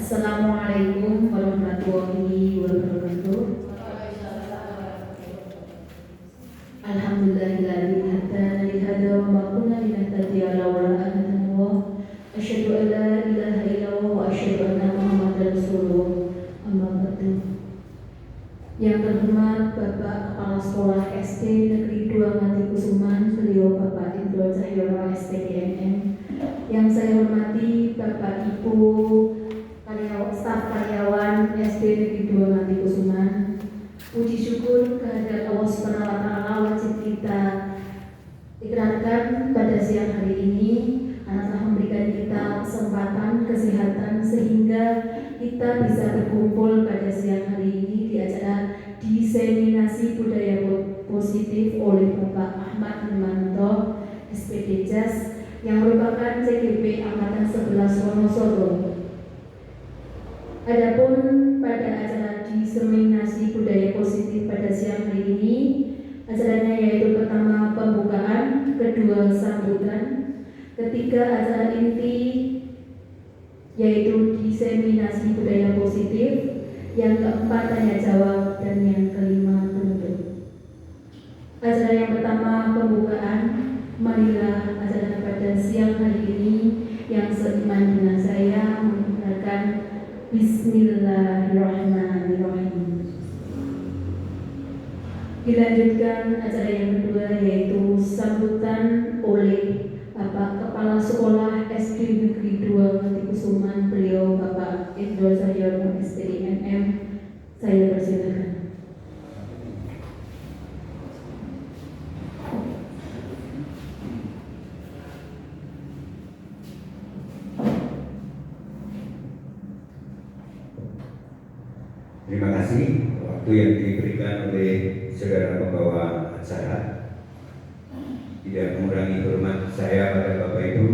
Assalamualaikum warahmatullahi wabarakatuh. Alhamdulillahilladzi hadana li hadza wa ma kunna linahtadiya laula an hadana. Asyhadu an la ilaha illallah wa asyhadu anna Muhammadar Rasulullah. Amma ba'du. Yang terhormat Bapak Kepala Sekolah SD Negeri 2 Ngati Kusuman, beliau Bapak Indro Cahyono SPDMM. Yang saya hormati Bapak Ibu staf karyawan SD Negeri 2 Ngati Kusuman. Puji syukur kehadirat Allah Subhanahu wa taala wajib kita ikrarkan pada siang hari ini. Allah telah memberikan kita kesempatan, kesehatan sehingga kita bisa berkumpul pada siang hari ini di acara diseminasi budaya positif oleh Bapak Ahmad Hermanto SPD JAS yang merupakan CGP Angkatan 11 Wonosobo. Adapun pada acara diseminasi budaya positif pada siang hari ini, acaranya yaitu pertama pembukaan, kedua sambutan, ketiga acara inti yaitu diseminasi budaya positif, yang keempat tanya jawab, dan yang kelima penutup. Acara yang pertama pembukaan, marilah acara pada siang hari ini yang seiman dengan saya menggunakan Bismillahirrahmanirrahim. Dilanjutkan acara yang kedua yaitu sambutan oleh Bapak Kepala Sekolah SD Negeri 2 Ngati Kusuman, beliau Bapak Indro Cahyono SPDMM. Saya persilakan. Terima kasih waktu yang diberikan oleh saudara pembawa acara. Tidak mengurangi hormat saya pada Bapak Ibu.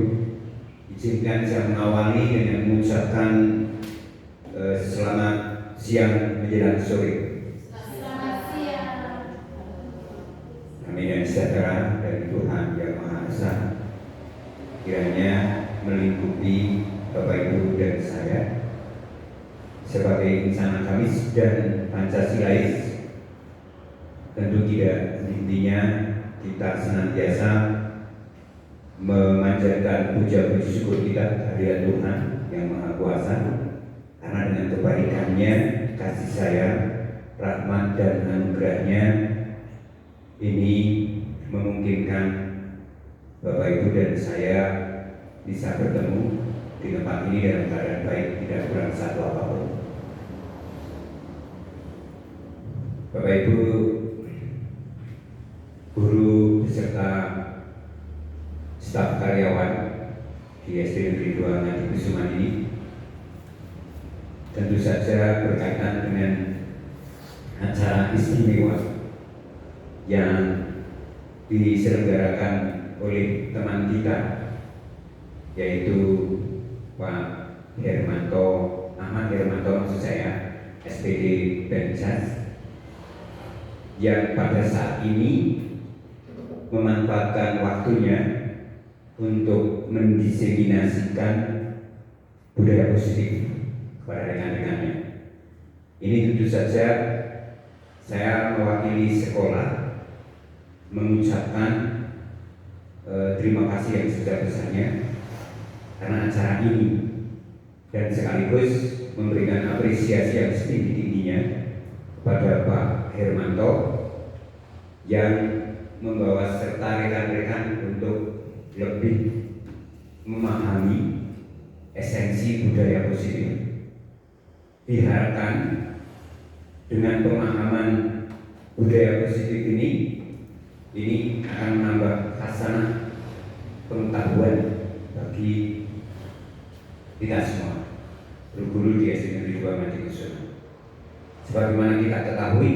Izinkan saya mengawali dengan mengucapkan selamat siang menjelang sore. Selamat siang. Amin dan sejahtera dari Tuhan Yang Maha Esa kiranya melingkupi Bapak Ibu dan saya sebagai insan agamis dan Pancasilais. Tentu tidak intinya kita senantiasa memanjatkan puja-puji syukur kita kehadirat Tuhan Yang Maha Kuasa, karena dengan kebaikannya, kasih sayang, rahmat dan anugerahnya ini memungkinkan Bapak Ibu dan saya bisa bertemu di tempat ini dalam keadaan baik, tidak kurang satu apapun. Bapak Ibu, guru beserta staf karyawan di SD Negeri 2 Ngati Kusuman ini tentu saja berkaitan dengan acara istimewa yang diselenggarakan oleh teman kita, yaitu Pak Hermanto, Ahmad Hermanto maksud saya, SPD Benjas, yang pada saat ini memanfaatkan waktunya untuk mendiseminasikan budaya positif kepada rekan-rekannya. Ini tentu saja saya mewakili sekolah mengucapkan terima kasih yang sebesar-besarnya karena acara ini, dan sekaligus memberikan apresiasi yang setinggi-tingginya kepada Pak Hermanto yang membawa serta rekan-rekan untuk lebih memahami esensi budaya positif. Diharapkan dengan pemahaman budaya positif ini akan menambah hasanah pengetahuan bagi kita semua guru-guru di SD Negeri 2 Ngati Kusuman. Sebagaimana kita ketahui,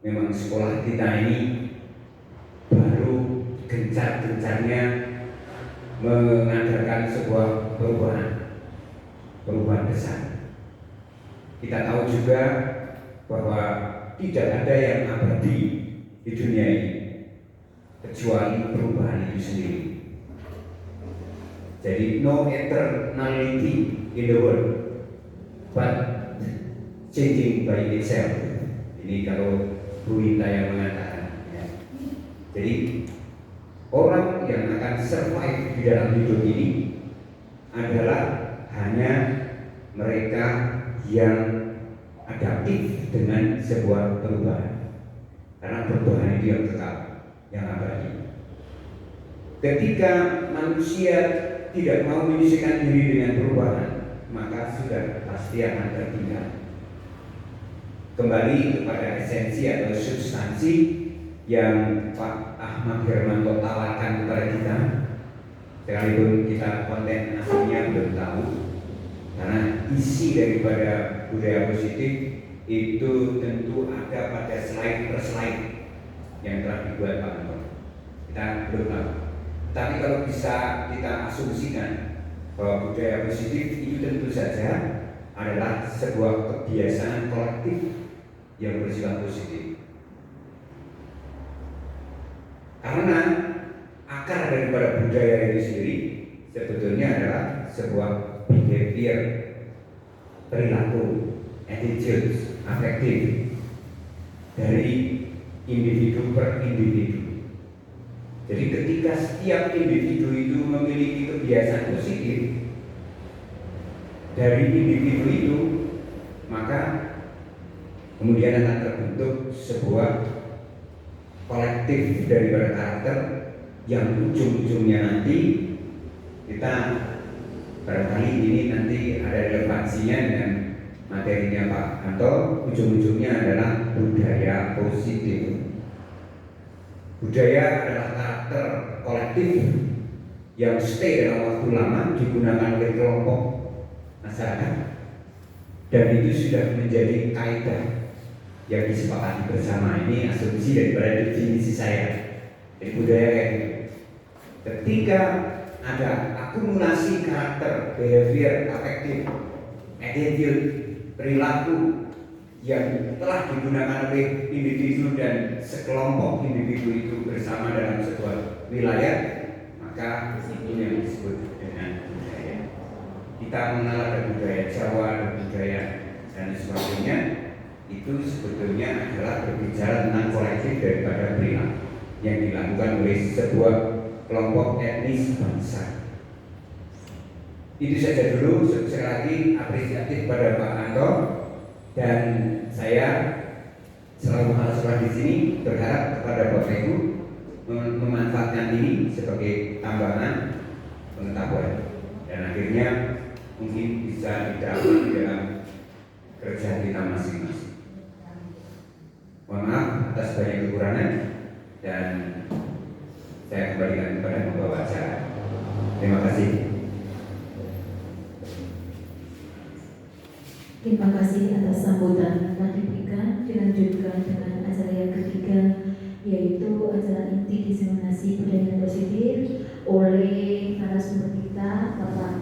memang sekolah kita ini baru gencar-gencarnya mengadakan sebuah perubahan besar. Kita tahu juga bahwa tidak ada yang abadi di dunia ini kecuali perubahan itu sendiri. Jadi no eternality in the world. but changing by itself. Ini kalau Bu Rita yang mengatakan, ya. Jadi orang yang akan survive di dalam hidup ini adalah hanya mereka yang adaptif dengan sebuah perubahan, karena perubahan itu yang kekal, yang abadi. Ketika manusia tidak mau menyesuaikan diri dengan perubahan, maka sudah pasti akan tertinggal. Kembali kepada esensi atau substansi yang Pak Ahmad Hermanto tawarkan kepada kita, sekalipun kita konten aslinya belum tahu, karena isi daripada budaya positif itu tentu ada pada slide per slide yang telah dibuat Pak Anton. Kita belum tahu. Tapi kalau bisa kita asumsikan bahwa budaya positif itu tentu saja adalah sebuah kebiasaan kolektif yang bersifat positif. Karena akar daripada budaya itu sendiri sebetulnya adalah sebuah behavior, perilaku, attitude, afektif dari individu per individu. Jadi ketika setiap individu itu memiliki kebiasaan positif dari individu itu, maka kemudian akan terbentuk sebuah kolektif daripada karakter yang ujung-ujungnya nanti kita barangkali ini nanti ada relevansinya dengan materinya Pak Anto. Ujung-ujungnya adalah budaya positif. Budaya adalah karakter kolektif yang stay dalam waktu lama, digunakan oleh kelompok masyarakat, dan itu sudah menjadi kaidah yang disepakati bersama. Ini asumsi daripada definisi saya. Jadi budaya kayak gitu. Ketika ada akumulasi karakter, behavior, afektif, attitude, perilaku yang telah digunakan oleh individu dan sekelompok individu itu bersama dalam sebuah wilayah, maka itu yang disebut dengan budaya. Kita mengenal ada budaya Jawa, ada budaya dan sebagainya. Itu sebetulnya adalah berbicara tentang kolektif daripada perilaku yang dilakukan oleh sebuah kelompok etnis bangsa. Itu saja dulu. Sekali lagi apresiatif pada Pak Anto, dan saya selalu mahasiswa di sini berharap kepada Bapak Ibu memanfaatkan ini sebagai tambahan pengetahuan dan akhirnya mungkin bisa diterapkan di dalam kerja kita masing-masing. Mohon maaf atas banyak kekurangan dan saya kembalikan kepada pembawa acara. Terima kasih. Terima kasih atas sambutan yang diberikan. Dilanjutkan dengan acara yang ketiga, yaitu acara inti diseminasi budaya positif oleh narasumber kita, Bapak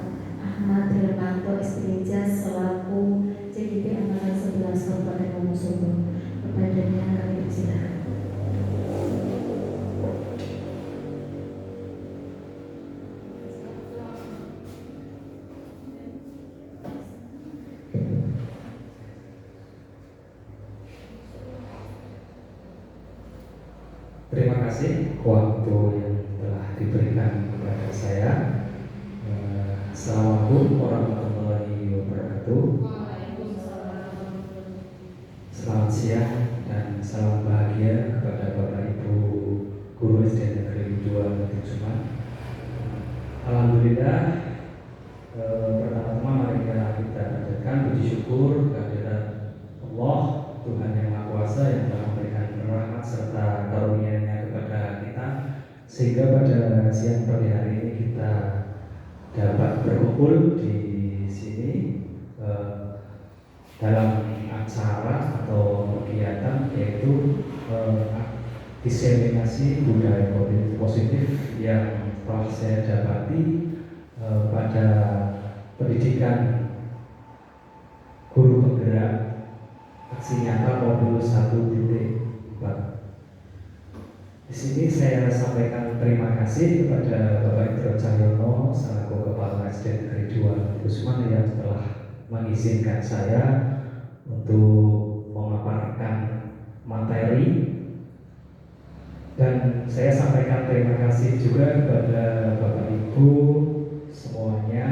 Ahmad Hermanto SPJ selaku CDP Angkatan 11 Kabupaten Wonosobo. Kepadanya kami persilakan. Terima kasih waktu yang telah diberikan kepada saya. Assalamualaikum warahmatullahi wabarakatuh. Selamat siang dan salam bahagia kepada Bapak Ibu Guru SD Negeri 2 Batu Suman. Alhamdulillah, pertama-tama mari kita panjatkan puji syukur kehadirat Allah, Tuhan yang Maha Kuasa yang telah memberikan rahmat serta karunia-Nya kepada kita, sehingga pada siang pagi hari ini kita dapat berkumpul di sini dalam acara atau kegiatan yaitu diseminasi budaya positif yang telah saya dapati pada pendidikan guru penggerak aksi nyata modul 1.4. Di sini saya sampaikan terima kasih kepada Bapak Indro Cahyono selaku Kepala SD Negeri 2 Kusman yang telah mengizinkan saya untuk memaparkan materi, dan saya sampaikan terima kasih juga kepada Bapak Ibu semuanya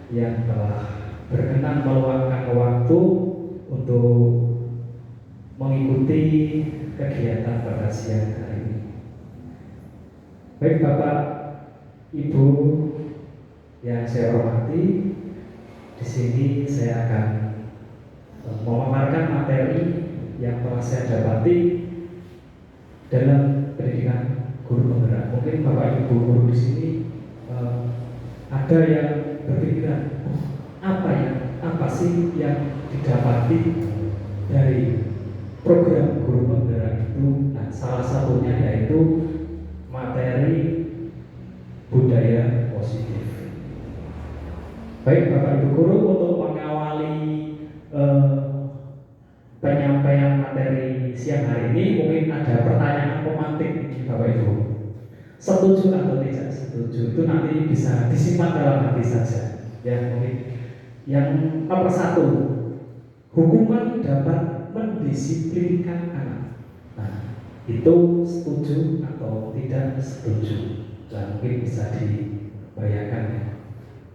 yang telah berkenan meluangkan waktu untuk mengikuti kegiatan pada siang hari ini. Baik Bapak Ibu yang saya hormati, di sini saya akan memaparkan materi yang telah saya dapati dalam pendidikan guru penggerak. Mungkin Bapak Ibu guru di sini ada yang berpikiran, apa sih yang didapati dari program guru penggerak itu? Nah, salah satunya yaitu materi budaya positif. Baik Bapak Ibu guru, untuk mengawali penyampaian materi siang hari ini, mungkin ada pertanyaan pemantik Bapak Ibu. Setuju atau tidak setuju itu nanti bisa disimpan dalam hati saja. Ya, mungkin yang nomor 1, hukuman dapat mendisiplinkan anak. Nah, itu setuju atau tidak setuju? Nah, mungkin bisa dibayangkan ya.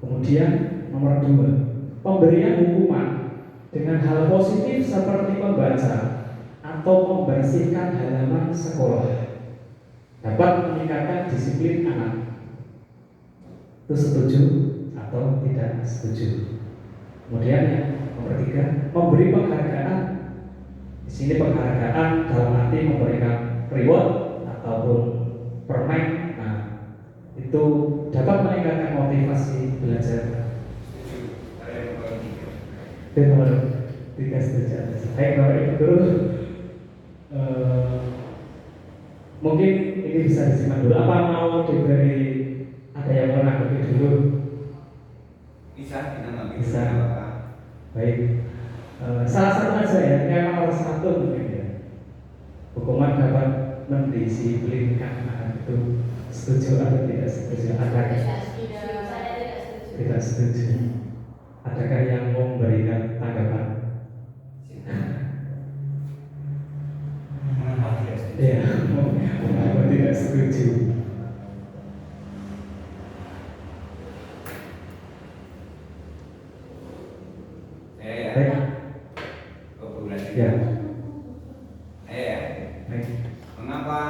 Kemudian nomor 2, pemberian hukuman dengan hal positif seperti membaca atau membersihkan halaman sekolah dapat meningkatkan disiplin anak. Itu setuju atau tidak setuju? Kemudian yang nomor 3, memberi penghargaan. Di sini penghargaan dalam arti memberikan reward ataupun permen. Itu dapat meningkatkan motivasi belajar. Dan nomor 3 setuju. Baik Bapak Ibu guru, mungkin ini bisa disimpan dulu. Apa mau diberi, ada yang menanggapi dulu? Bisa, kita Bisa. Baik. Salah satu aja ya, yang nomor 1 mungkin ya. Hukuman dapat mendisiplinkan anak, itu setuju atau tidak setuju? Adakah tidak setuju? Adakah yang mau memberikan tanggapan? Ya, mau tidak setuju? Baik. Ya. Baik. Mengapa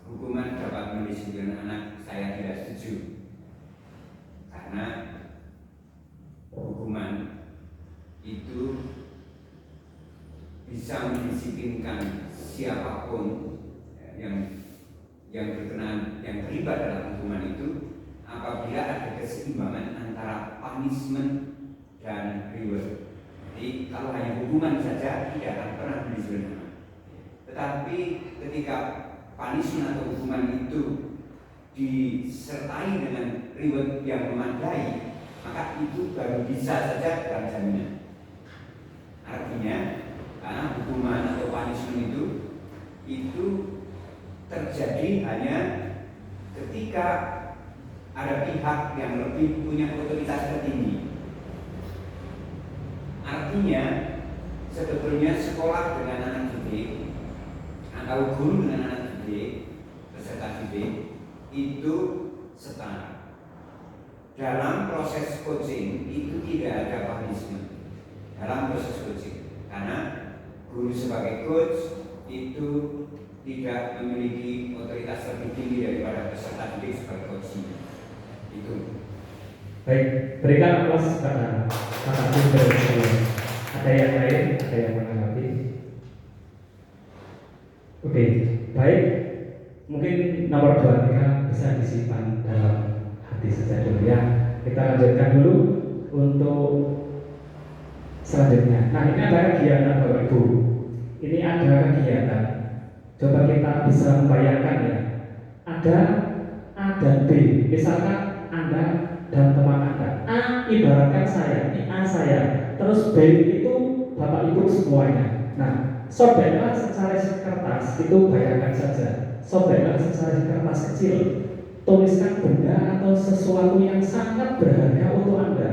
hukuman dapat mendisiplinkan anak? Saya tidak setuju. Karena hukuman itu bisa mendisiplinkan siapapun yang berkenan, yang terlibat dalam hukuman itu, apabila ada keseimbangan antara punishment dan reward. Jadi kalau hanya hukuman saja tidak akan pernah mendisiplinkan. Tetapi ketika punishment atau hukuman itu disertai dengan reward yang memadai, maka itu baru bisa saja dalam jaminan. Artinya, karena hukuman atau punishment itu terjadi hanya ketika ada pihak yang lebih punya otoritas tertinggi. Artinya, sebetulnya sekolah dengan anak didik atau guru dengan anak didik, peserta didik itu setara. Dalam proses coaching itu tidak ada punishment dalam proses coaching, karena guru sebagai coach itu tidak memiliki otoritas lebih tinggi daripada peserta didik sebagai coaching. Itu. Baik, berikan aplaus pada kakak Tunggal. Ada yang lain? Ada yang menanggapi? Oke, baik. Mungkin nomor 2 kita bisa disimpan dalam hati saja dulu ya. Kita lanjutkan dulu untuk selanjutnya. Nah, ini ada kegiatan Bapak Ibu. Ini ada kegiatan. Coba kita bisa membayangkan ya. Ada A dan B. Misalkan Anda dan teman Anda. A ibaratkan saya, ini A saya. Terus B itu Bapak Ibu semuanya. Nah, sobeklah secari kertas, itu bayangkan saja. Sobeklah secari kertas kecil. Tuliskan benda atau sesuatu yang sangat berharga untuk Anda.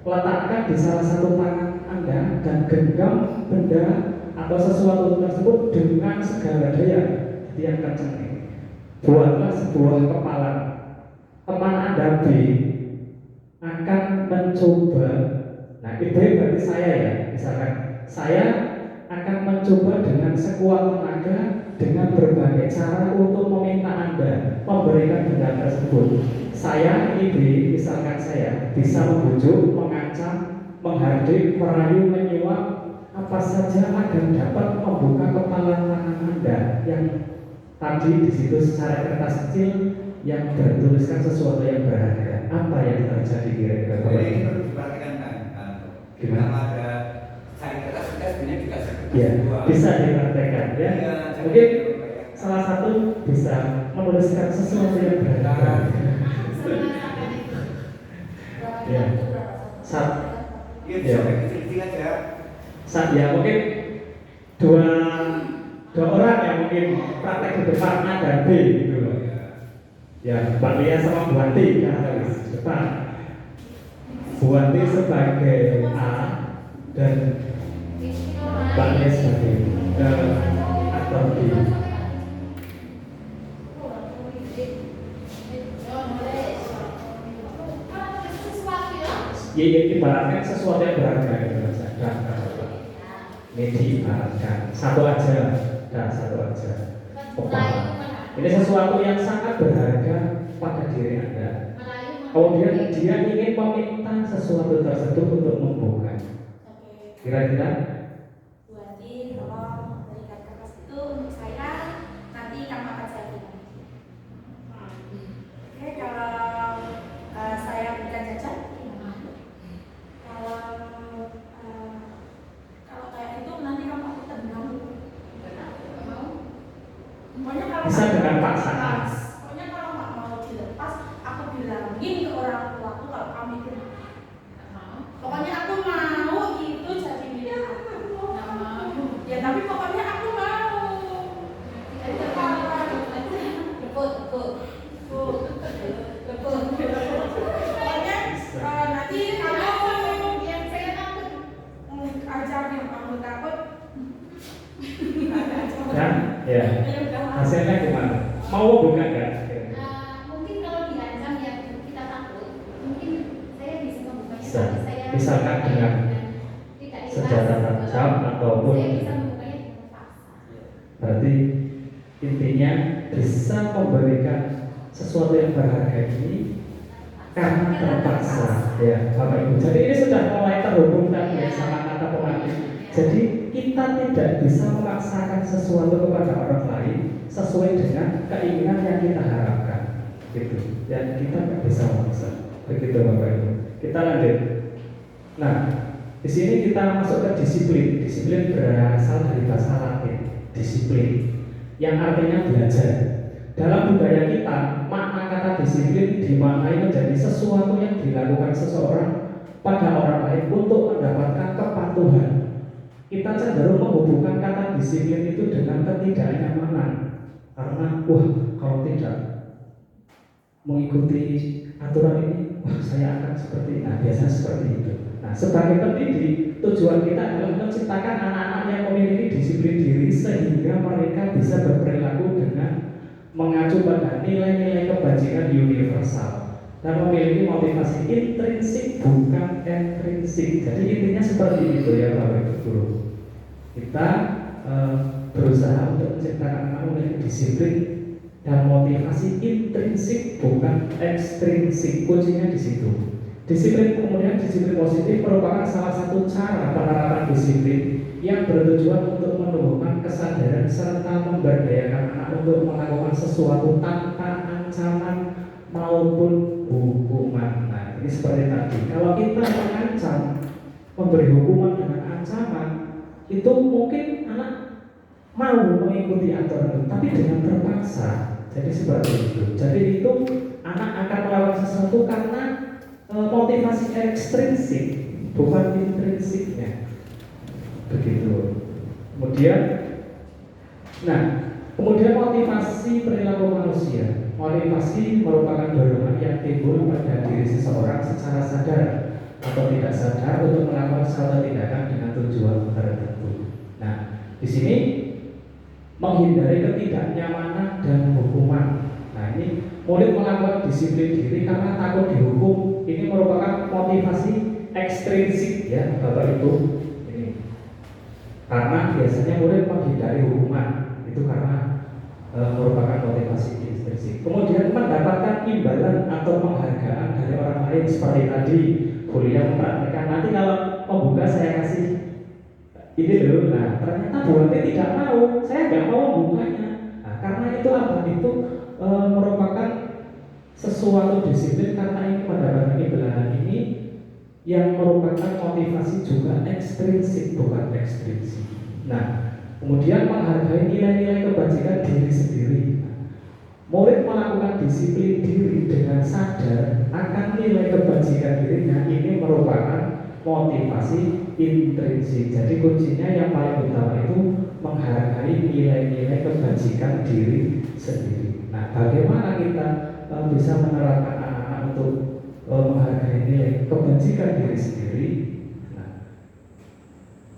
letakkan di salah satu tangan Anda dan genggam benda atau sesuatu tersebut dengan segala daya, jadi yang kencang ini. Buatlah sebuah kepalan. Teman Anda B akan mencoba, nah B berarti saya ya, misalkan saya akan mencoba dengan sekuat tenaga dengan berbagai cara untuk meminta Anda memberikan benda tersebut. Saya ini B, misalkan saya bisa membujuk, mengancam, menghardik, merayu, menyuap apa saja agar dapat membuka kepala tangan Anda yang tadi di situ secara kertas kecil yang bertuliskan sesuatu yang berharga. Apa yang terjadi kira-kira? Ini perlu diperhatikan kan? Gimana? Ada saya kertas kita sebenarnya dikasih kertas Ya, dua. bisa dipraktekkan ya. Iya, Mungkin salah satu bisa menuliskan sesuatu yang berharga. Merasakan itu. Ya. Saat Iya, Ya. sampai kecil-kecil aja. ya mungkin dua orang yang mungkin praktek di depan A dan B gitu loh. Ya, Mbak Lia sama Bu Wanti kan harus di depan. Bu Wanti sebagai A dan Mbak Lia sebagai atau B. Ya, ibaratkan sesuatu yang berharga gitu saja. Ini diibaratkan satu aja, satu aja. Ini sesuatu yang sangat berharga pada diri Anda. Kemudian dia ingin meminta sesuatu tersebut untuk membuka. Kira-kira? Buatin, tolong berikan kertas itu untuk saya. Nanti kamu akan saya berikan. Oke, kalau saya berikan jajan, kalau kayak itu nanti kamu aku tendang. Pokoknya kalau Bisa nggak dengan mau paksaan. dilepas, pokoknya kalau nggak mau dilepas, aku bilangin ke orang tuaku kalau kamu itu pokoknya aku mau itu jadi milik aku. Ya tapi pokoknya aku mau. Pokoknya nanti kamu yang saya takut ajar yang kamu takut. Dan ya, hasilnya gimana? Mau buka nggak? Mungkin kalau diancam ya kita takut, mungkin saya bisa membukanya. Bisa. tapi saya Misalkan dengan tidak senjata ikhlas. tajam ataupun Saya bisa membukanya dengan paksa. berarti intinya bisa memberikan sesuatu yang berharga ini karena terpaksa ya Bapak Ibu. Jadi ini sudah mulai terhubung tadi ya sama kata pengantin. Jadi kita tidak bisa memaksakan sesuatu kepada orang lain sesuai dengan keinginan yang kita harapkan, gitu. Dan kita nggak bisa memaksa. Begitu Bapak Ibu. Kita lanjut. Nah, di sini kita masuk ke disiplin. Disiplin berasal dari bahasa Latin, disiplin, yang artinya belajar. Dalam budaya kita, makna kata disiplin dimaknai menjadi sesuatu yang dilakukan seseorang pada orang lain untuk mendapatkan kepatuhan. Kita cenderung menghubungkan kata disiplin itu dengan ketidaknyamanan. Karena, kalau tidak mengikuti aturan ini, saya akan seperti ini. Nah, biasanya seperti itu. Nah, sebagai pendidik, tujuan kita adalah menciptakan anak-anak yang memiliki disiplin diri sehingga mereka bisa berperilaku dengan mengacu pada nilai-nilai kebajikan universal dan memiliki motivasi intrinsik bukan ekstrinsik. Jadi intinya seperti itu ya Bapak Ibu. Kita berusaha untuk menciptakan anak memiliki disiplin dan motivasi intrinsik bukan ekstrinsik. Kuncinya di situ. Disiplin, kemudian disiplin positif merupakan salah satu cara penerapan disiplin yang bertujuan untuk menumbuhkan kesadaran serta memberdayakan anak untuk melakukan sesuatu tanpa ancaman maupun hukuman. Nah, ini seperti tadi. Kalau kita mengancam, memberi hukuman dengan ancaman, itu mungkin anak mau mengikuti aturan itu, tapi dengan terpaksa. Jadi seperti itu. Jadi itu anak akan melakukan sesuatu karena motivasi ekstrinsik, bukan intrinsiknya. Begitu. Kemudian motivasi perilaku manusia. Motivasi merupakan dorongan yang timbul pada diri seseorang secara sadar atau tidak sadar untuk melakukan suatu tindakan dengan tujuan tertentu. Nah, di sini menghindari ketidaknyamanan dan hukuman. Nah, ini murid melakukan disiplin diri karena takut dihukum. Ini merupakan motivasi ekstrinsik ya Bapak Ibu. Ini karena biasanya murid menghindari hukuman itu karena merupakan motivasi ekstrinsik. Kemudian mendapatkan imbalan atau penghargaan dari orang lain seperti tadi kuliah mempraktekkan, nanti kalau membuka saya kasih ini loh. Nah, ternyata Bu Ati tidak mau, saya nggak mau membukanya. Nah, karena itu apa? Itu merupakan sesuatu disiplin karena ini mendapatkan imbalan ini yang merupakan motivasi juga ekstrinsik bukan ekstrinsik. Nah, kemudian menghargai nilai-nilai kebajikan diri sendiri. Murid melakukan disiplin diri dengan sadar akan nilai kebajikan dirinya, ini merupakan motivasi intrinsik. Jadi kuncinya yang paling utama itu menghargai nilai-nilai kebajikan diri sendiri. Nah, bagaimana kita bisa menerapkan anak-anak untuk menghargai nilai kebajikan diri sendiri? Nah,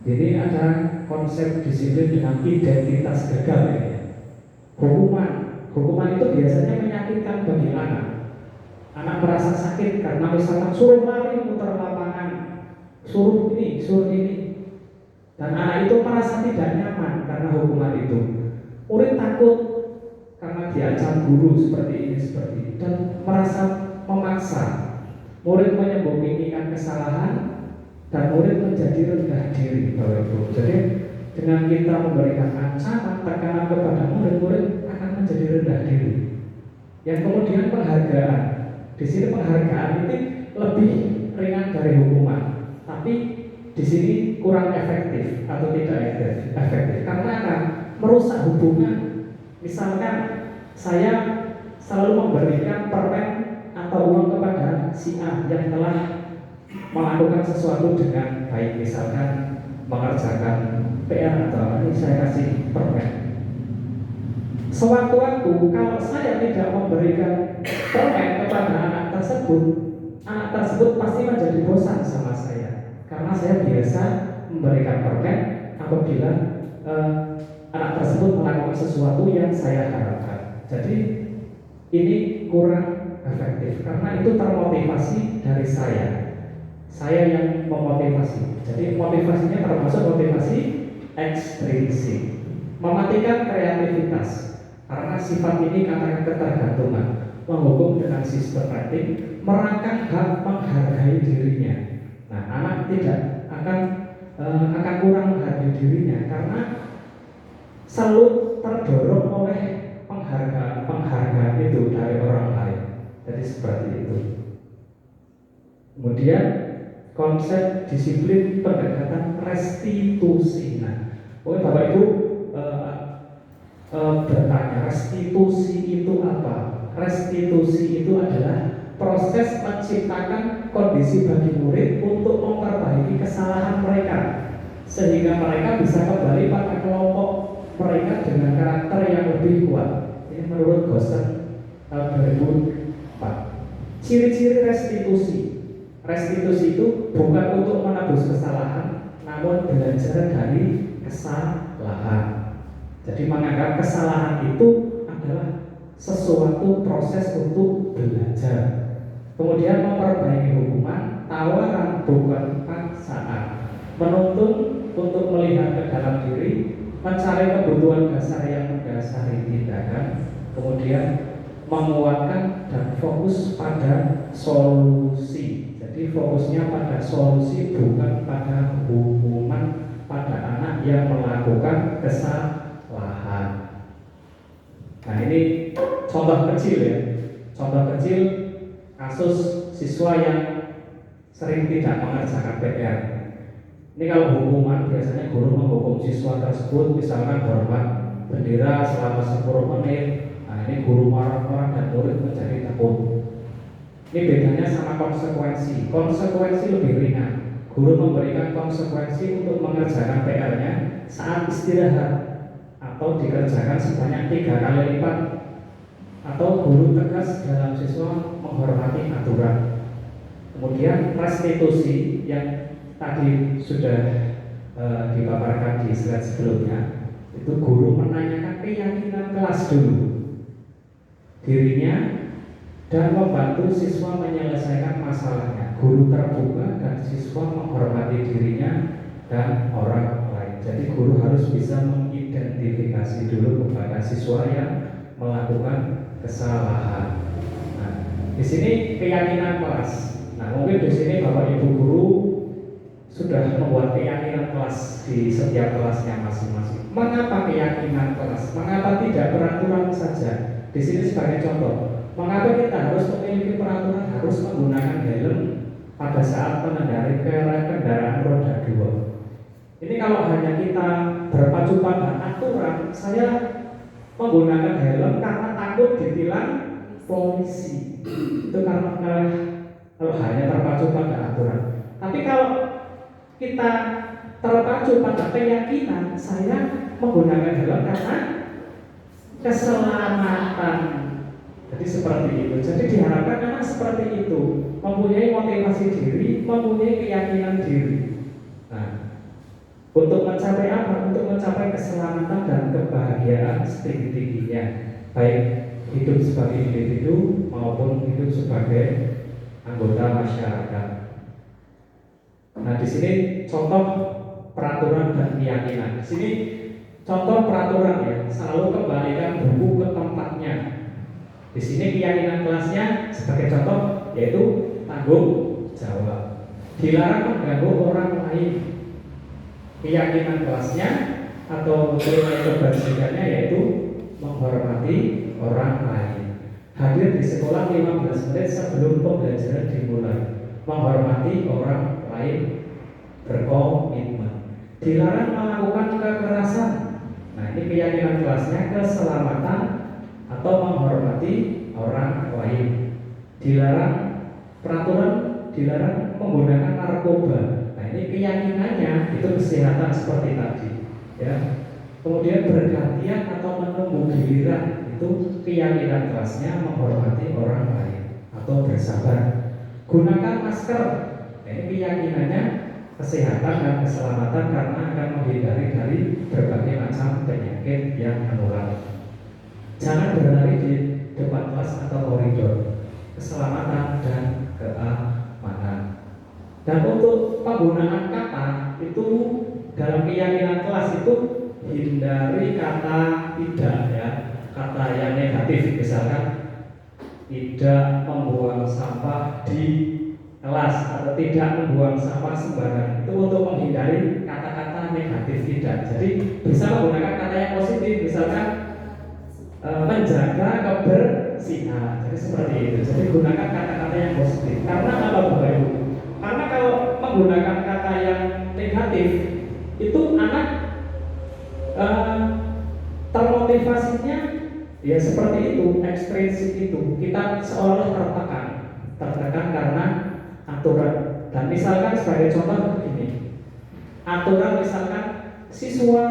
jadi ada konsep disiplin dengan identitas gagal ya. Hukuman itu biasanya menyakitkan bagi anak. Anak merasa sakit karena misalkan suruh lari muter lapangan, suruh ini, dan anak itu merasa tidak nyaman karena hukuman itu. Murid takut karena diancam guru seperti ini dan merasa memaksa. Murid menyembunyikan kesalahan dan murid menjadi rendah diri. Jadi dengan kita memberikan ancaman, tekanan kepada murid akan menjadi rendah diri. Yang kemudian penghargaan. Di sini penghargaan itu lebih ringan dari hukuman, tapi di sini kurang efektif atau tidak efektif karena akan merusak hubungan. Misalkan saya selalu memberikan permen atau uang kepada si A yang telah melakukan sesuatu dengan baik, misalkan mengerjakan PR atau apa, ini saya kasih permen. Sewaktu-waktu kalau saya tidak memberikan permen kepada anak tersebut pasti menjadi bosan sama saya karena saya biasa memberikan permen apabila anak tersebut melakukan sesuatu yang saya harapkan. Jadi ini kurang efektif karena itu termotivasi dari saya yang memotivasi. Jadi motivasinya termasuk motivasi ekstrinsik, mematikan kreativitas. Karena sifat ini katakan ketergantungan, menghukum dengan sistematik, merangsang hak menghargai dirinya. Nah, anak tidak akan kurang menghargai dirinya karena selalu terdorong oleh penghargaan itu dari orang lain. Jadi seperti itu. Kemudian konsep disiplin pendekatan restitusi. Nah, Bapak Ibu bertanya, restitusi itu apa? Restitusi itu adalah proses menciptakan kondisi bagi murid untuk memperbaiki kesalahan mereka sehingga mereka bisa kembali pada kelompok mereka dengan karakter yang lebih kuat. Ini menurut Gosen tahun 2004. Ciri-ciri restitusi itu bukan untuk menebus kesalahan, namun belajar dari kesalahan. Jadi menganggap kesalahan itu adalah sesuatu proses untuk belajar. Kemudian memperbaiki hukuman, tawaran bukan paksaan. Menuntun untuk melihat ke dalam diri, mencari kebutuhan dasar yang mendasari tindakan. Kemudian menguatkan dan fokus pada solusi. Jadi fokusnya pada solusi bukan pada hukuman pada anak yang melakukan kesalahan. Nah, ini contoh kecil ya. Contoh kecil kasus siswa yang sering tidak mengerjakan PR. Ini kalau hukuman biasanya guru menghukum siswa tersebut misalkan hormat bendera selama 10 menit. Nah, ini guru marah-marah dan murid menjadi takut. Ini bedanya sama konsekuensi. Konsekuensi lebih ringan. Guru memberikan konsekuensi untuk mengerjakan PR-nya saat istirahat atau dikerjakan sebanyak 3 kali lipat, atau guru tegas dalam siswa menghormati aturan. Kemudian restitusi yang tadi sudah dipaparkan di slide sebelumnya, itu guru menanyakan keyakinan kelas dulu dirinya dan membantu siswa menyelesaikan masalahnya. Guru terbuka dan siswa menghormati dirinya dan orang lain. Jadi guru harus bisa mengidentifikasi dulu kepada siswa yang melakukan kesalahan. Nah, di sini keyakinan kelas. Nah, mungkin di sini Bapak Ibu guru sudah membuat keyakinan kelas di setiap kelasnya masing-masing. Mengapa keyakinan kelas? Mengapa tidak peraturan saja? Di sini sebagai contoh, mengapa kita harus memiliki peraturan harus menggunakan helm pada saat mengendarai kendaraan roda 2? Ini kalau hanya kita berpacu pada aturan, saya menggunakan helm karena takut ditilang polisi. Itu karena kalau hanya terpacu pada aturan. Tapi kalau kita terpacu pada keyakinan, saya menggunakan helm karena keselamatan. Jadi seperti itu. Jadi diharapkan anak seperti itu, mempunyai motivasi diri, mempunyai keyakinan diri. Nah, untuk mencapai apa? Untuk mencapai keselamatan dan kebahagiaan setinggi-tingginya, baik hidup sebagai individu maupun hidup sebagai anggota masyarakat. Nah, di sini contoh peraturan dan keyakinan. Di sini contoh peraturan ya, selalu kembalikan buku ke tempatnya. Di sini keyakinan kelasnya sebagai contoh yaitu tanggung jawab. Dilarang mengganggu orang lain. Keyakinan kelasnya atau nilai kebajikannya yaitu menghormati orang lain. Hadir di sekolah 15 menit sebelum pembelajaran dimulai. Menghormati orang lain, berkomitmen. Dilarang melakukan kekerasan. Nah, ini keyakinan kelasnya keselamatan atau menghormati orang lain. Dilarang peraturan, dilarang menggunakan narkoba. Nah, ini keyakinannya itu kesehatan seperti tadi, ya. Kemudian bergantian atau menunggu giliran itu keyakinan kelasnya menghormati orang lain atau bersabar. Gunakan masker. Nah, ini keyakinannya kesehatan dan keselamatan karena akan menghindari dari berbagai macam penyakit yang menular. Jangan berlari di depan kelas atau koridor. Keselamatan dan keamanan. Dan untuk penggunaan kata itu dalam keyakinan kelas itu hindari kata tidak ya, kata yang negatif, misalkan tidak membuang sampah di kelas atau tidak membuang sampah sembarangan. Itu untuk menghindari kata-kata negatif tidak. Jadi bisa menggunakan kata yang positif, misalkan menjaga kebersihan. Jadi seperti itu. Jadi gunakan kata-kata yang positif. Karena apa Bapak Ibu? Karena kalau menggunakan kata yang negatif itu anak termotivasinya ya seperti itu, ekstrinsik itu. Kita seolah-olah tertekan karena aturan. Dan misalkan sebagai contoh begini, aturan misalkan siswa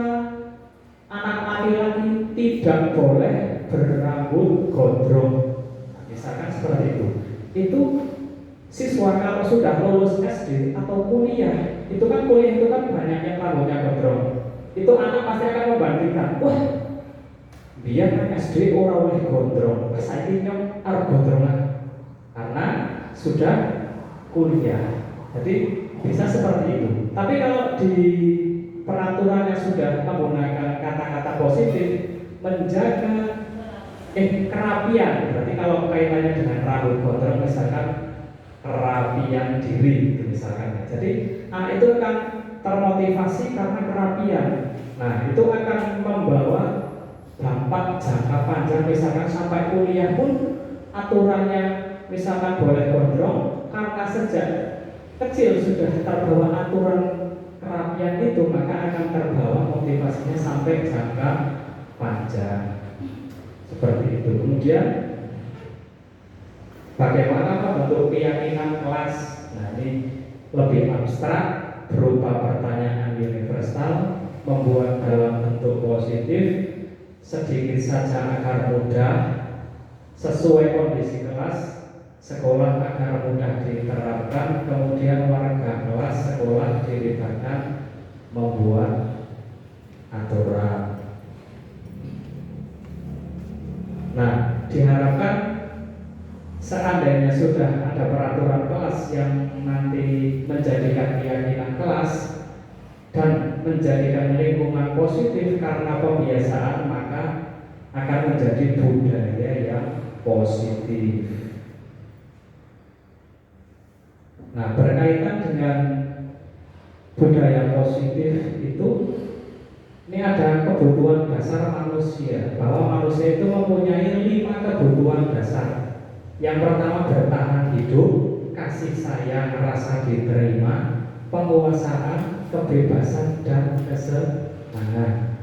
anak laki-laki tidak boleh berambut gondrong. Nah, misalkan seperti itu. Itu siswa kalau sudah lulus SD atau kuliah, itu kan kuliah itu kan banyak yang rambutnya gondrong. Itu anak pasti akan membandingkan, wah, biar kan SD orang oleh gondrong, saya ingin harus gondrong lah, karena sudah kuliah. Jadi bisa seperti itu. Tapi kalau di peraturannya sudah menggunakan kata-kata positif, menjaga kerapian. Berarti kalau kaitannya dengan rambut gondrong misalkan kerapian diri itu misalkan. Jadi anak itu akan termotivasi karena kerapian. Nah, itu akan membawa dampak jangka panjang, misalkan sampai kuliah pun aturannya misalkan boleh gondrong, karena sejak kecil sudah terbawa aturan kerapian itu, maka akan terbawa motivasinya sampai jangka panjang. Seperti itu. Kemudian bagaimana membentuk keyakinan kelas? Nah, ini lebih abstrak, berupa pertanyaan universal, membuat dalam bentuk positif, sedikit saja agar mudah, sesuai kondisi kelas, sekolah agar mudah diterapkan, kemudian warga kelas sekolah dilibatkan membuat aturan. Nah, diharapkan seandainya sudah ada peraturan kelas yang nanti menjadikan keyakinan kelas dan menjadikan lingkungan positif karena pembiasaan, maka akan menjadi budaya yang positif. Nah, berkaitan dengan budaya positif itu, ini ada kebutuhan dasar manusia, bahwa manusia itu mempunyai 5 kebutuhan dasar. Yang pertama bertahan hidup, kasih sayang, rasa diterima, penguasaan, kebebasan, dan kesenangan.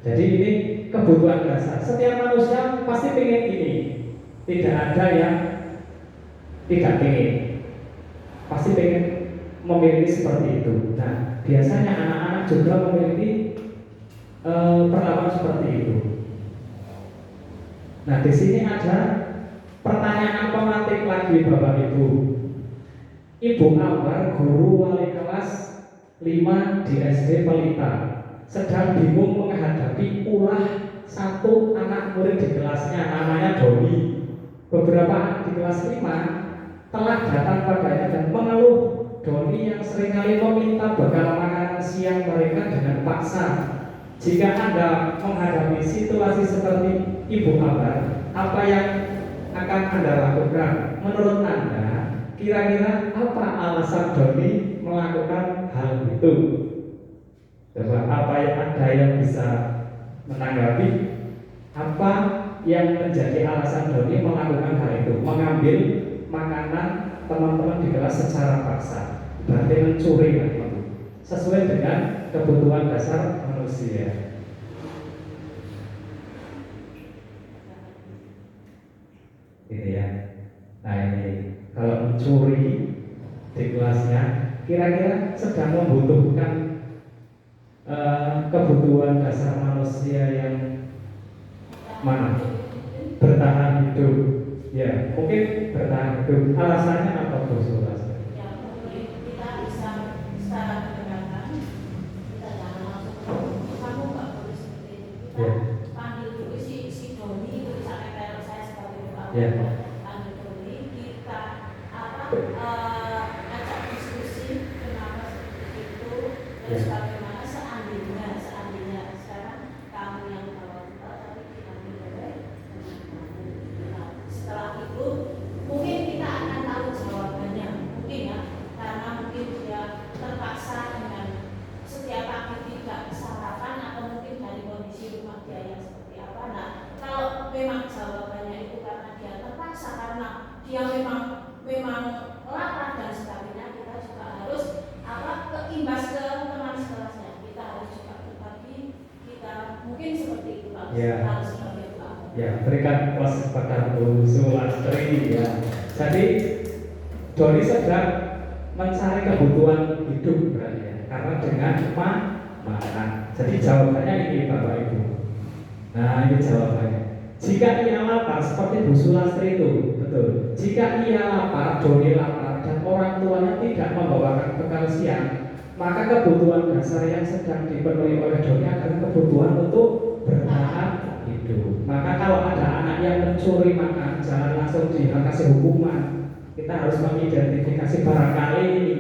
Jadi ini kebutuhan dasar. Setiap manusia pasti pengen ini. Tidak ada yang tidak pengen. Pasti pengen memiliki seperti itu. Nah, biasanya anak-anak juga memiliki perlakuan seperti itu. Nah, di sini ada pertanyaan pematik lagi Bapak Ibu. Ibu Ambar, guru wali kelas 5 di SD Pelita, sedang bingung menghadapi ulah satu anak murid di kelasnya, namanya Doni. Beberapa anak di kelas 5 telah datang padanya dan mengeluh Doni yang seringkali meminta bekal makanan siang mereka dengan paksa. Jika Anda menghadapi situasi seperti Ibu Ambar, apa yang akan Anda lakukan? Menurut Anda, kira-kira apa alasan Doni melakukan hal itu? Coba, apa yang ada yang bisa menanggapi? Apa yang menjadi alasan Doni melakukan hal itu? Mengambil makanan teman-teman di kelas secara paksa, berarti mencuri kan itu, sesuai dengan kebutuhan dasar manusia. Ini ya. Nah, ini kalau mencuri di kelasnya, kira-kira sedang membutuhkan kebutuhan dasar manusia yang mana? Bertahan hidup. Ya, mungkin bertahan hidup. Alasannya apa, Bu Sulas? Ya, mungkin kita bisa secara pendekatan, kita jangan langsung kamu nggak boleh seperti itu. Kita panggil dulu si Doni itu sampai kalau saya sebagai Ya. panggil Doni, kita ajak diskusi kenapa seperti itu, terus bagaimana seandainya sekarang kamu yang bawa kita tapi kita boleh. Setelah itu mungkin kita akan tahu jawabannya, mungkin ya, karena mungkin dia terpaksa dengan setiap pagi tidak sarapan atau mungkin dari kondisi rumah dia yang seperti apa. Nah, kalau memang jawabannya itu karena dia terpaksa, karena dia memang lapar dan sebagainya, kita juga harus keimbas ke teman sekelasnya, kita harus juga berbagi, kita mungkin seperti itu Pak. Ya. Harus seperti itu Pak. Ya, berikan pos kepada Bu Sulastri ya. Jadi Doni sedang mencari kebutuhan hidup berarti ya, karena dengan makan. Jadi jawabannya ini Bapak Ibu. Nah, ini jawabannya. Jika ia lapar seperti Bu Sulastri itu, betul. Jika ia lapar, Doni lapar dan orang tuanya tidak membawakan bekal siang, maka kebutuhan dasar yang sedang dipenuhi oleh Doni adalah kebutuhan untuk bertahan hidup. Maka kalau ada anak yang mencuri makan, jangan langsung dikasih hukuman. Kita harus mengidentifikasi barangkali ini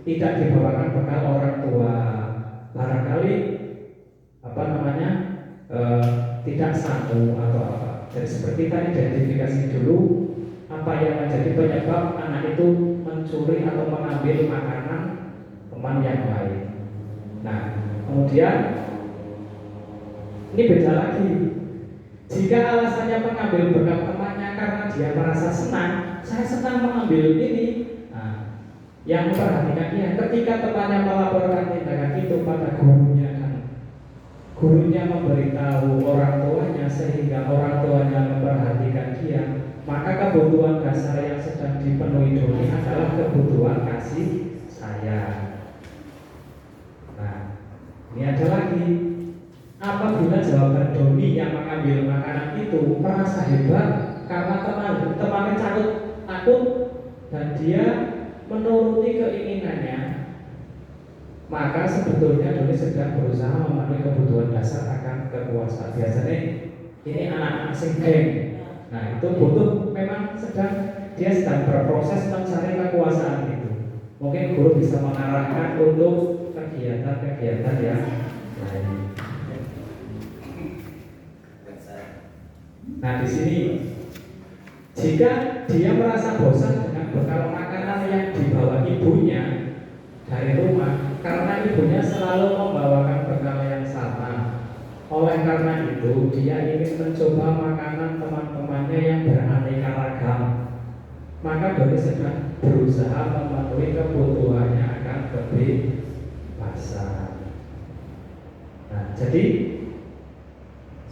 tidak dibawakan bekal orang tua, barangkali tidak sanggup atau apa. Jadi seperti kita identifikasi dulu apa yang menjadi penyebab anak itu mencuri atau mengambil makanan teman yang lain. Nah, kemudian ini beda lagi. Jika alasannya mengambil bekal temannya karena dia merasa senang, saya senang mengambil ini. Nah, yang memperhatikan dia ketika temannya melaporkan tindakan itu pada gurunya, kan gurunya memberitahu orang tuanya sehingga orang tuanya memperhatikan dia, maka kebutuhan dasar yang sedang dipenuhi Doni adalah kebutuhan kasih sayang. Nah, ini ada lagi. Apabila jawaban Doni yang mengambil makanan itu merasa hebat karena temannya carut takut dan dia menuruti keinginannya, maka sebetulnya Doni sedang berusaha memenuhi kebutuhan dasar akan kekuasaan. Biasanya ini anak-anak sing geng. Nah itu butuh, memang dia sedang berproses mencari kekuasaan itu. Mungkin guru bisa mengarahkan untuk kegiatan-kegiatan yang lain. Nah di sini, jika dia merasa bosan dengan bekal makanan yang dibawa ibunya dari rumah, karena ibunya selalu membawakan bekal yang sama, oleh karena itu dia ingin mencoba makanan teman-temannya yang beraneka ragam, maka Doni sedang berusaha memenuhi kebutuhannya akan kebebasan. Nah jadi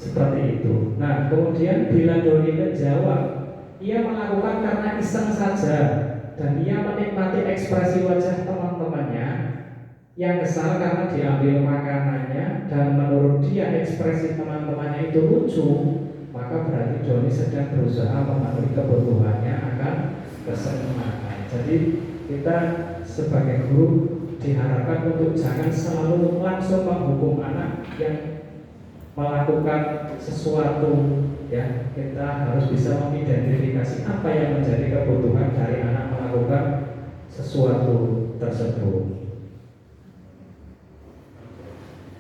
seperti itu. Nah kemudian bila Doni menjawab, ia melakukan karena iseng saja dan ia menikmati ekspresi wajah teman-temannya yang kesal karena diambil makanannya dan menurut dia ekspresi teman-temannya itu lucu, maka berarti Doni sedang berusaha memenuhi kebutuhannya akan kesenangan. Jadi kita sebagai guru diharapkan untuk jangan selalu langsung menghukum anak yang melakukan sesuatu, ya. Kita harus bisa mengidentifikasi apa yang menjadi kebutuhan dari anak melakukan sesuatu tersebut.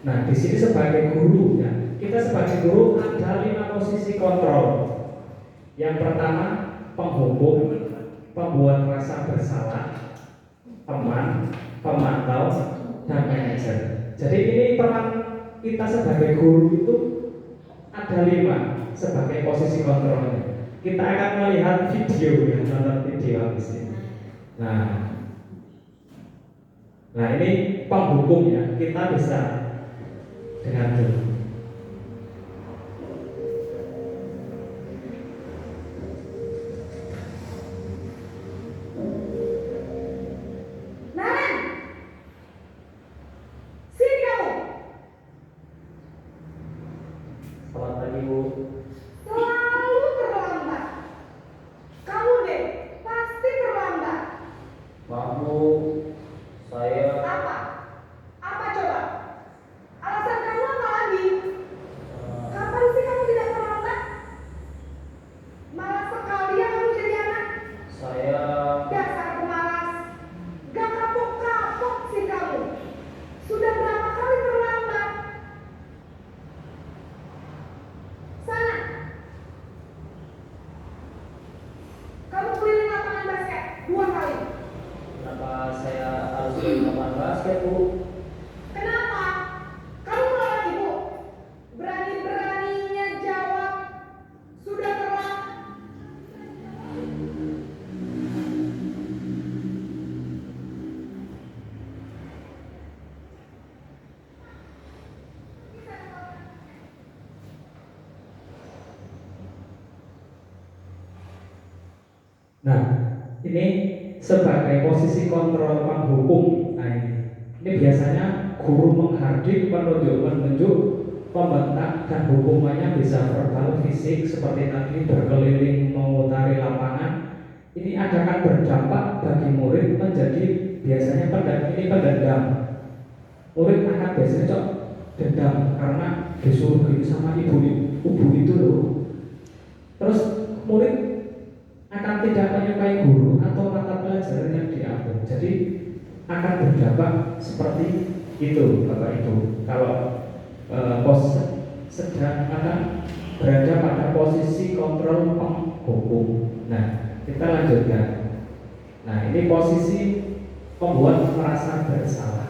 Nah, di sini sebagai guru, ya, kita sebagai guru ada 5 posisi kontrol. Yang pertama, penghukum, pembuat rasa bersalah, teman, pemantau, dan manajer. Jadi ini peran kita sebagai guru itu ada 5 sebagai posisi kontrolnya. Kita akan melihat video, ya, nonton video habis ini. Nah ini penghukum, ya, kita bisa dengan dulu. Selamat pagi, Bu. Selalu terlambat. Kamu deh, pasti terlambat. Maaf, Bu. Saya Apa? Apa coba? Alasan kamu apa lagi? Kapan sih kamu tidak terlambat? Malas sekali ya kamu jadi anak. saya Dasar pemalas. Gak kapok-kapok sih kamu. Sudah berapa kali terlambat? Sana. Kamu keliling lapangan basket 2 kali. kenapa saya harus lapangan basket, Bu? Kenapa? Kamu melawan ibu. Berani-beraninya jawab. Sudah terlambat. Nah, ini sebagai posisi kontrol penghukum. Nah, ini biasanya guru menghardik, menunjuk, membentak, dan hukumannya bisa verbal, fisik, seperti tadi berkeliling memutari lapangan. Ini akan berdampak bagi murid menjadi biasanya pendendam. Murid akan biasanya dendam karena disuruh gitu sama ibu itu loh. Terus murid akan tidak menyukai guru atau mata pelajaran yang diambil. Jadi akan berdampak seperti itu, Bapak Ibu. Kalau sedang akan berada pada posisi kontrol penghukum. Nah, kita lanjutkan. Nah, ini posisi pembuat merasa bersalah.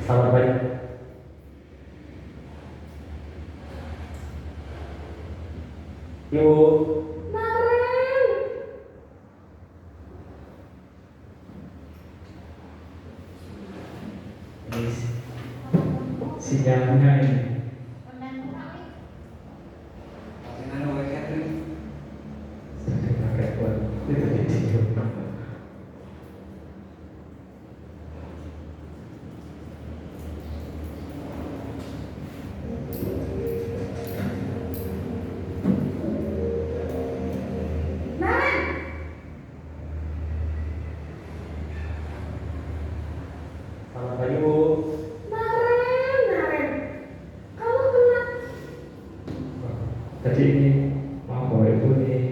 Selamat pagi. Ibu. Naren. Jadi ini maaf Bapak Ibu nih.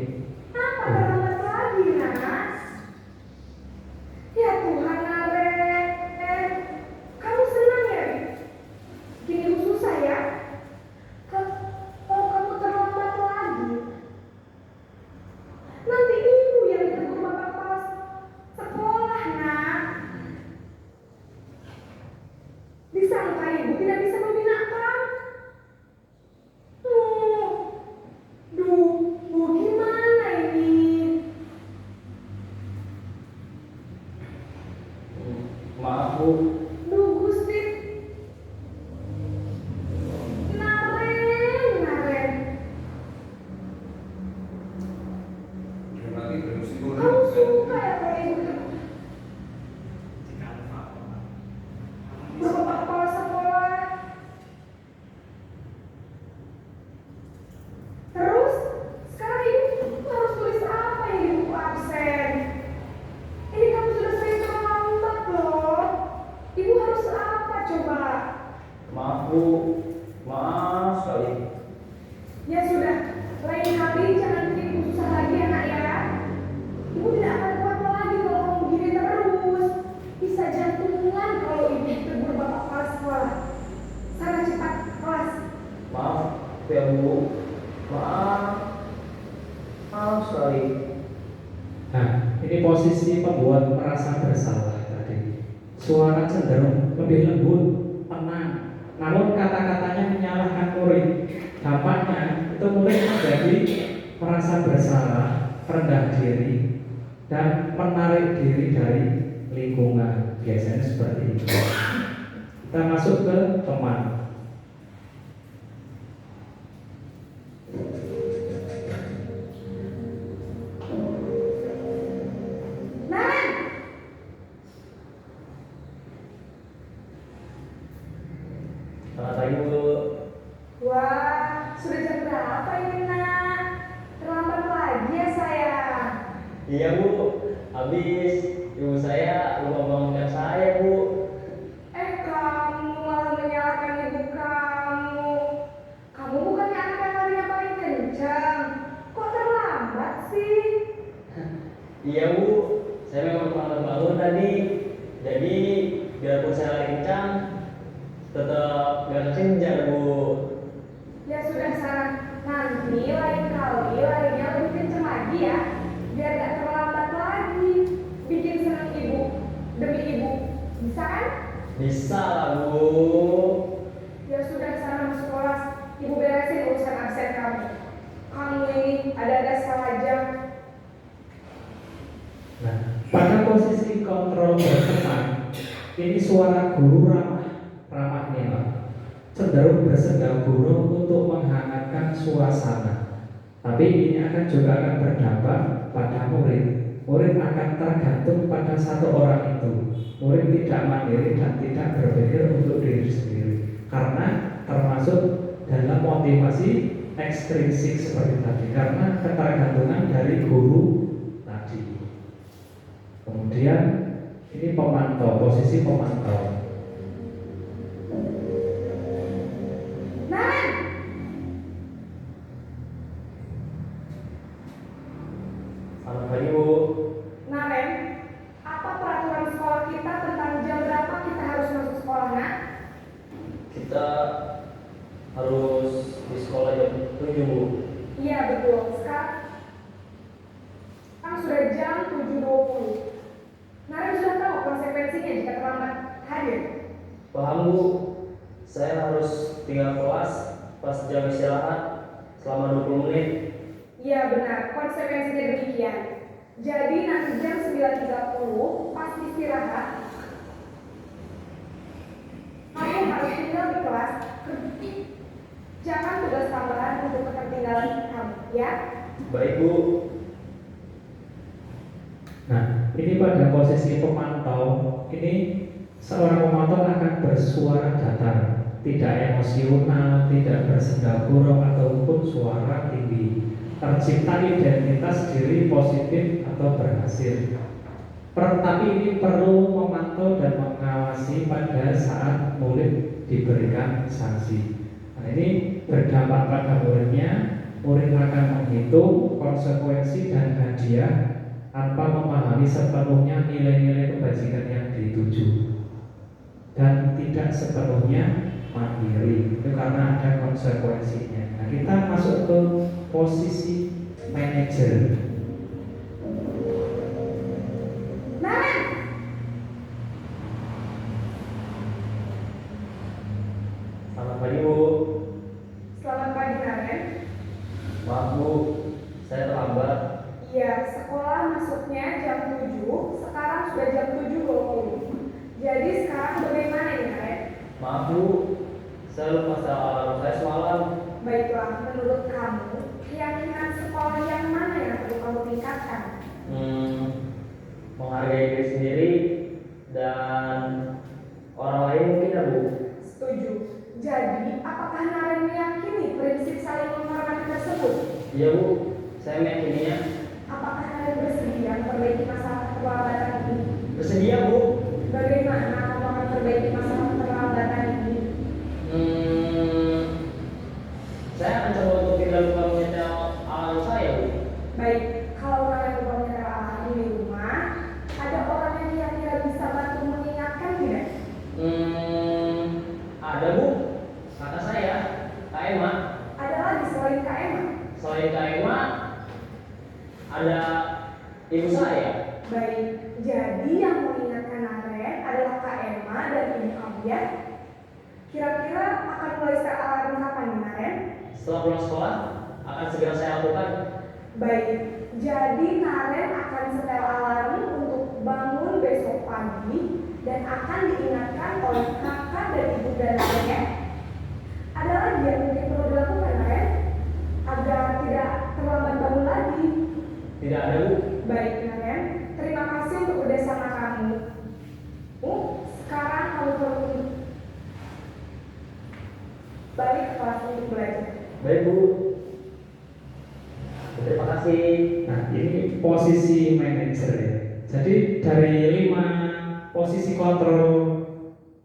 Apa terlambat lagi, Nas? Ya Tuhan, Naren. Kamu senang ya? Gini ibu susah ya? Kalau kamu terlambat lagi, nanti ibu yang ditegur bapak kepala sekolah, nak. Disangka ibu tidak bisa membina kamu. Bu, gimana ini? Maaf Bu. Gusti. Naren. Berarti bermusim Kamu suka ya kalau ibu bapak kepala sekolah? Terus, sekarang ibu harus tulis apa yang di buku absen? Ini kamu sudah sering terlambat loh. Ibu harus apa coba? Maaf Bu. Maaf sekali. Ya sudah, lain kali jangan bikin ibu susah lagi ya nak ya. Ibu tidak akan kuat lagi kalau kamu begini terus. Bisa jantungan kalau ibu ditegur bapak kepala sekolah. Sana cepat ke kelas. Maaf ya Bu. Maaf. Maaf sekali. Nah, ini posisi pembuat merasa bersalah tadi. Suara cenderung lebih lembut, tenang. Namun kata-katanya menyalahkan murid. Dampaknya itu murid menjadi merasa bersalah, rendah diri, dan menarik diri dari lingkungan. Biasanya seperti itu. Kita masuk ke teman. Naren, Selamat pagi Bu. wah sudah jam berapa ini nak? Terlambat lagi ya sayang. Iya Bu, habis ibu saya lupa bangunkan saya Bu. Kamu malah menyalahkan ibu kamu. Kamu bukannya anak yang larinya paling kencang. Kok terlambat sih? Iya Bu, saya memang terlambat bangun tadi. Jadi biarpun saya lari kencang, tetap gak kesenjat Bu. Ya sudah sana, nanti lain kali larinya lebih kencang lagi ya. Biar gak terlambat lagi. Bikin senang ibu, demi ibu. Bisa kan? Bisa lah Bu. Ya sudah sana masuk kelas. Ibu beresin urusan absen kamu. Kamu ini ada salah jam. Nah, pada posisi kontrol berteman, ini suara guru ramah nilai, cenderung bersenda guru untuk menghangatkan suasana. Tapi ini juga akan berdampak pada murid. Murid akan tergantung pada satu orang itu. Murid tidak mandiri dan tidak berpikir untuk diri sendiri, karena termasuk dalam motivasi ekstrinsik seperti tadi, karena ketergantungan dari guru tadi. Kemudian ini pemantau, posisi pemantau. Naren, Selamat pagi Bu. Naren, apa peraturan sekolah kita tentang jam berapa kita harus masuk sekolah, nak? Kita harus di sekolah jam 7 Bu. Iya betul. Sekarang sudah jam 7.20. Naren sudah tahu konsekuensinya jika terlambat hadir. Paham Bu, saya harus tinggal kelas pas jam istirahat selama 20 menit. Iya benar, konsekuensinya demikian. Jadi nanti jam 9.30 pas istirahat, kamu harus tinggal di kelas. Jangan tugas tambahan untuk ketertinggalan kamu, ya? Baik Bu. Nah, ini pada posisi pemantau, ini seorang pemantau akan bersuara datar, tidak emosional, tidak bersenda gurau ataupun suara tinggi. Tercipta identitas diri positif atau berhasil. Tapi ini perlu memantau dan mengawasi pada saat murid diberikan sanksi. Nah, ini berdampak pada muridnya menghitung konsekuensi dan hadiah tanpa memahami sepenuhnya nilai-nilai kebajikan yang dituju, dan tidak sepenuhnya mandiri itu karena ada konsekuensinya. Nah, kita masuk ke posisi manajer. Selamat pagi Bu. Selamat pagi Naren. Maaf Bu, saya terlambat. Iya, sekolah masuknya jam 7, sekarang sudah jam 7.20. Jadi sekarang bagaimana ini Naren? Maaf Bu, saya lupa setel alarm saya semalam. Baiklah, menurut kamu, keyakinan sekolah yang mana yang perlu kamu tingkatkan? Menghargai diri sendiri dan orang lain mungkin ya Bu. Setuju. Jadi, apakah Naren meyakini prinsip saling menghormati tersebut? Iya Bu, saya meyakininya. Apakah Naren bersedia memperbaiki masalah keterlambatan ini? Bersedia Bu. Bagaimana kamu akan memperbaiki masalah keterlambatan ini? Saya akan coba untuk tidak lupa menyetel alarm saya Bu. Baik, kalau Naren lupa menyetel alarm di rumah, ada orang yang kira-kira bisa bantu mengingatkan tidak? Ada Bu, kata saya, Kak Emma. Ada lagi selain Kak Emma? Selain Kak Emma, ada ibu saya. Baik, jadi yang mengingatkan Naren adalah Kak Emma dan ibu kamu ya? Kira-kira akan mulai setel alarm kapan nih Naren? Setelah pulang sekolah, akan segera saya lakukan. Baik, jadi Naren akan setel alarm untuk bangun besok pagi dan akan diingatkan oleh kakak dan ibu dan lainnya. Ada lagi yang mungkin perlu dilakukan Naren agar tidak terlambat bangun lagi? Tidak ada Bu. Baik Naren, terima kasih untuk kerjasama kamu. Sekarang kamu perlu balik ke kelas untuk belajar. Baik Bu. Terima kasih. Nah, ini posisi manajer ya. Jadi dari 5 posisi kontrol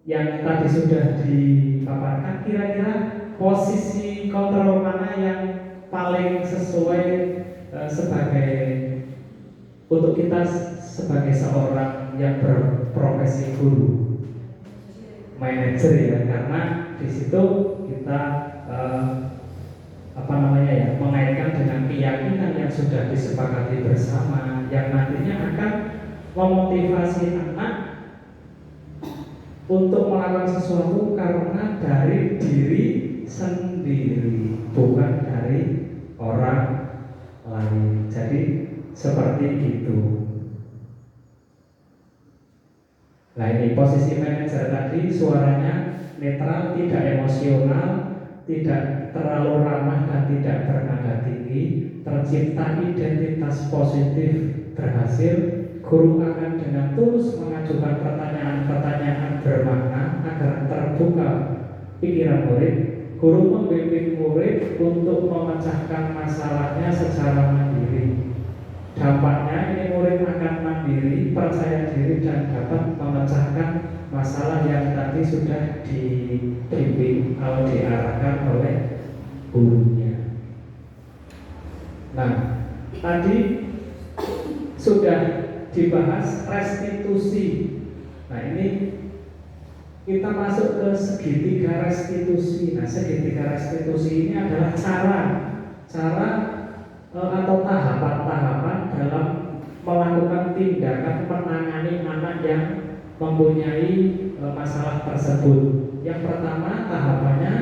yang tadi sudah dipaparkan, kira-kira posisi kontrol mana yang paling sesuai sebagai untuk kita sebagai seorang yang berprofesi guru, manajer ya, karena di situ kita mengaitkan dengan keyakinan yang sudah disepakati bersama, yang nantinya akan memotivasi anak untuk melakukan sesuatu karena dari diri sendiri, bukan dari orang lain. Jadi seperti itu. Nah, ini posisi manajer tadi, suaranya netral, tidak emosional, tidak terlalu ramah dan tidak bernada tinggi, tercipta identitas positif berhasil. Guru akan dengan tulus mengajukan pertanyaan-pertanyaan bermakna agar terbuka pikiran murid. Guru membimbing murid untuk memecahkan masalahnya secara mandiri. Dampaknya ini murid akan mandiri, percaya diri dan dapat memecahkan masalah yang tadi sudah dibimbing atau diarahkan oleh gurunya. Nah, tadi sudah dibahas restitusi. Nah, ini kita masuk ke segitiga restitusi. Nah, segitiga restitusi ini adalah cara atau tahapan-tahapan dalam melakukan tindakan menangani anak yang mempunyai masalah tersebut. Yang pertama tahapannya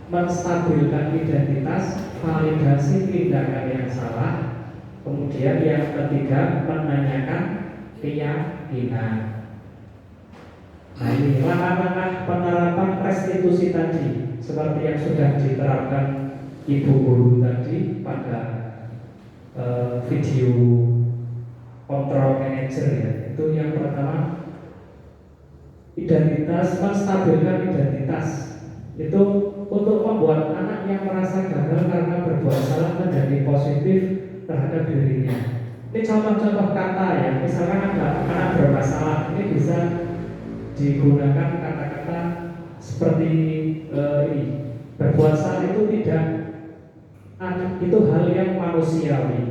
menstabilkan identitas, validasi tindakan yang salah. Kemudian yang ketiga menanyakan keyakinan. Nah, ini langkah-langkah penerapan restitusi tadi seperti yang sudah diterapkan Ibu Guru tadi pada video kontrol manager ya. Itu yang pertama, identitas, menstabilkan identitas. Itu untuk membuat anak yang merasa gagal karena berbuat salah menjadi positif terhadap dirinya. Ini contoh-contoh kata ya. Misalkan ada anak bermasalah, ini bisa digunakan kata-kata seperti ini. Berbuat salah itu tidak itu hal yang manusiawi.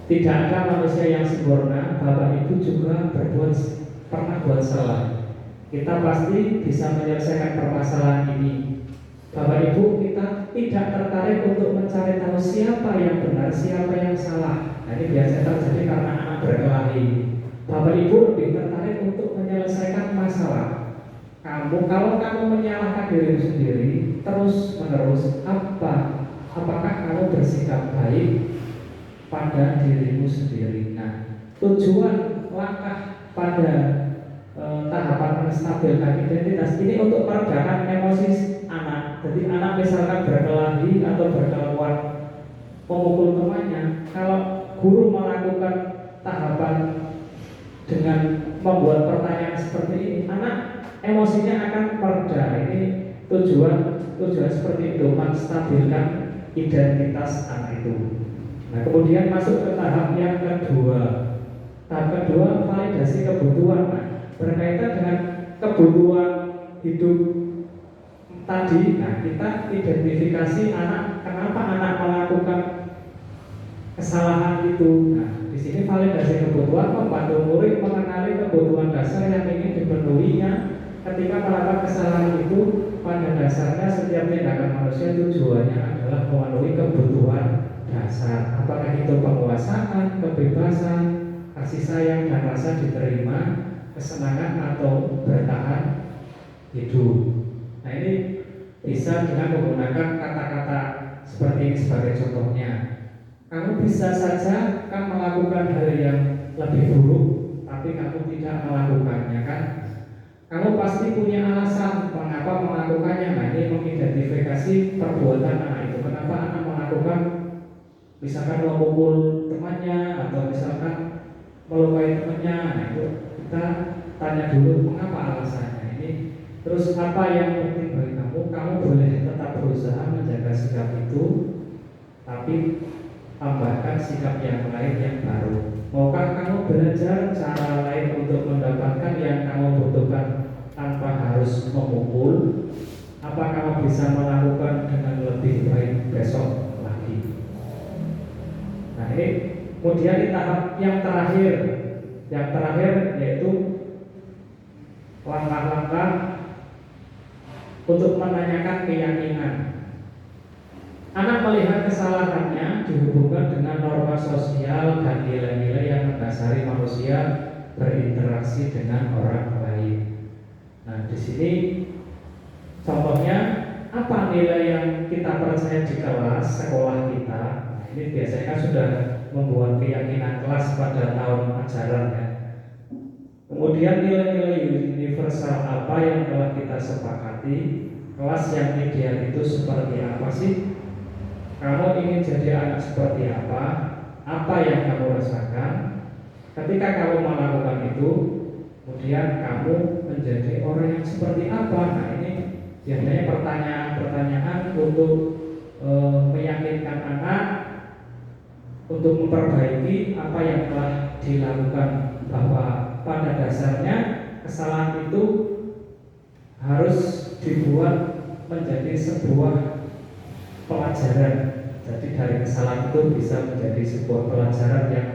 Tidak ada manusia yang sempurna. Bapak Ibu juga pernah buat salah. Kita pasti bisa menyelesaikan permasalahan ini. Bapak Ibu, kita tidak tertarik untuk mencari tahu siapa yang benar, siapa yang salah. Nah, ini biasanya terjadi karena anak berkelahi. Bapak Ibu lebih tertarik untuk menyelesaikan masalah. Kalau kamu menyalahkan dirimu sendiri terus menerus, apakah kamu bersikap baik pada dirimu sendiri? Nah, tujuan langkah pada tahapan menstabilkan identitas ini untuk meredakan emosi anak. Jadi anak misalkan berkelahi atau berkelakuan memukul temannya, kalau guru melakukan tahapan dengan membuat pertanyaan seperti ini, anak emosinya akan mereda. Ini tujuan seperti itu, menstabilkan identitas anak itu. Nah, kemudian masuk ke tahap yang kedua. Tahap kedua, validasi kebutuhan. Nah, berkaitan dengan kebutuhan hidup tadi. Nah, kita identifikasi anak, kenapa anak melakukan kesalahan itu. Nah, di sini validasi kebutuhan membantu murid mengenali kebutuhan dasar yang ingin dipenuhinya ketika melakukan kesalahan itu. Pada dasarnya setiap tindakan manusia tujuannya adalah memenuhi kebutuhan dasar. Apakah itu penguasaan, kebebasan, kasih sayang dan rasa diterima, kesenangan atau bertahan hidup. Nah, ini bisa dengan menggunakan kata-kata seperti ini sebagai contohnya. Kamu bisa saja kan melakukan hal yang lebih buruk, tapi kamu tidak melakukannya, kan? Kamu pasti punya alasan mengapa melakukannya. Nah, ini mengidentifikasi perbuatan anak itu. Kenapa anak melakukan, misalkan memukul temannya atau misalkan melukai temannya. Nah, itu kita tanya dulu mengapa alasannya ini. Terus apa yang penting bagi kamu? Kamu boleh tetap berusaha menjaga sikap itu, tapi tambahkan sikap yang lain yang baru. Maukah kamu belajar cara lain untuk mendapatkan yang kamu butuhkan tanpa harus memukul? Apa kamu bisa melakukan dengan lebih baik besok lagi? Nah, ini kemudian di tahap yang terakhir yaitu langkah-langkah untuk menanyakan keyakinan. Anak melihat kesalahannya dihubungkan dengan norma sosial dan nilai-nilai yang mendasari manusia berinteraksi dengan orang lain. Nah, di sini contohnya apa nilai yang kita percaya di kelas sekolah kita. Nah, ini biasanya kan sudah membuat keyakinan kelas pada tahun ajaran ya. Kemudian nilai-nilai universal apa yang telah kita sepakati. Kelas yang ideal itu seperti apa sih? Kamu ingin jadi anak seperti apa? Apa yang kamu rasakan? Ketika kamu melakukan itu, kemudian kamu menjadi orang yang seperti apa? Nah, ini biasanya pertanyaan-pertanyaan untuk meyakinkan anak untuk memperbaiki apa yang telah dilakukan, bahwa pada dasarnya kesalahan itu harus dibuat menjadi sebuah pelajaran. Jadi dari kesalahan itu bisa menjadi sebuah pelajaran yang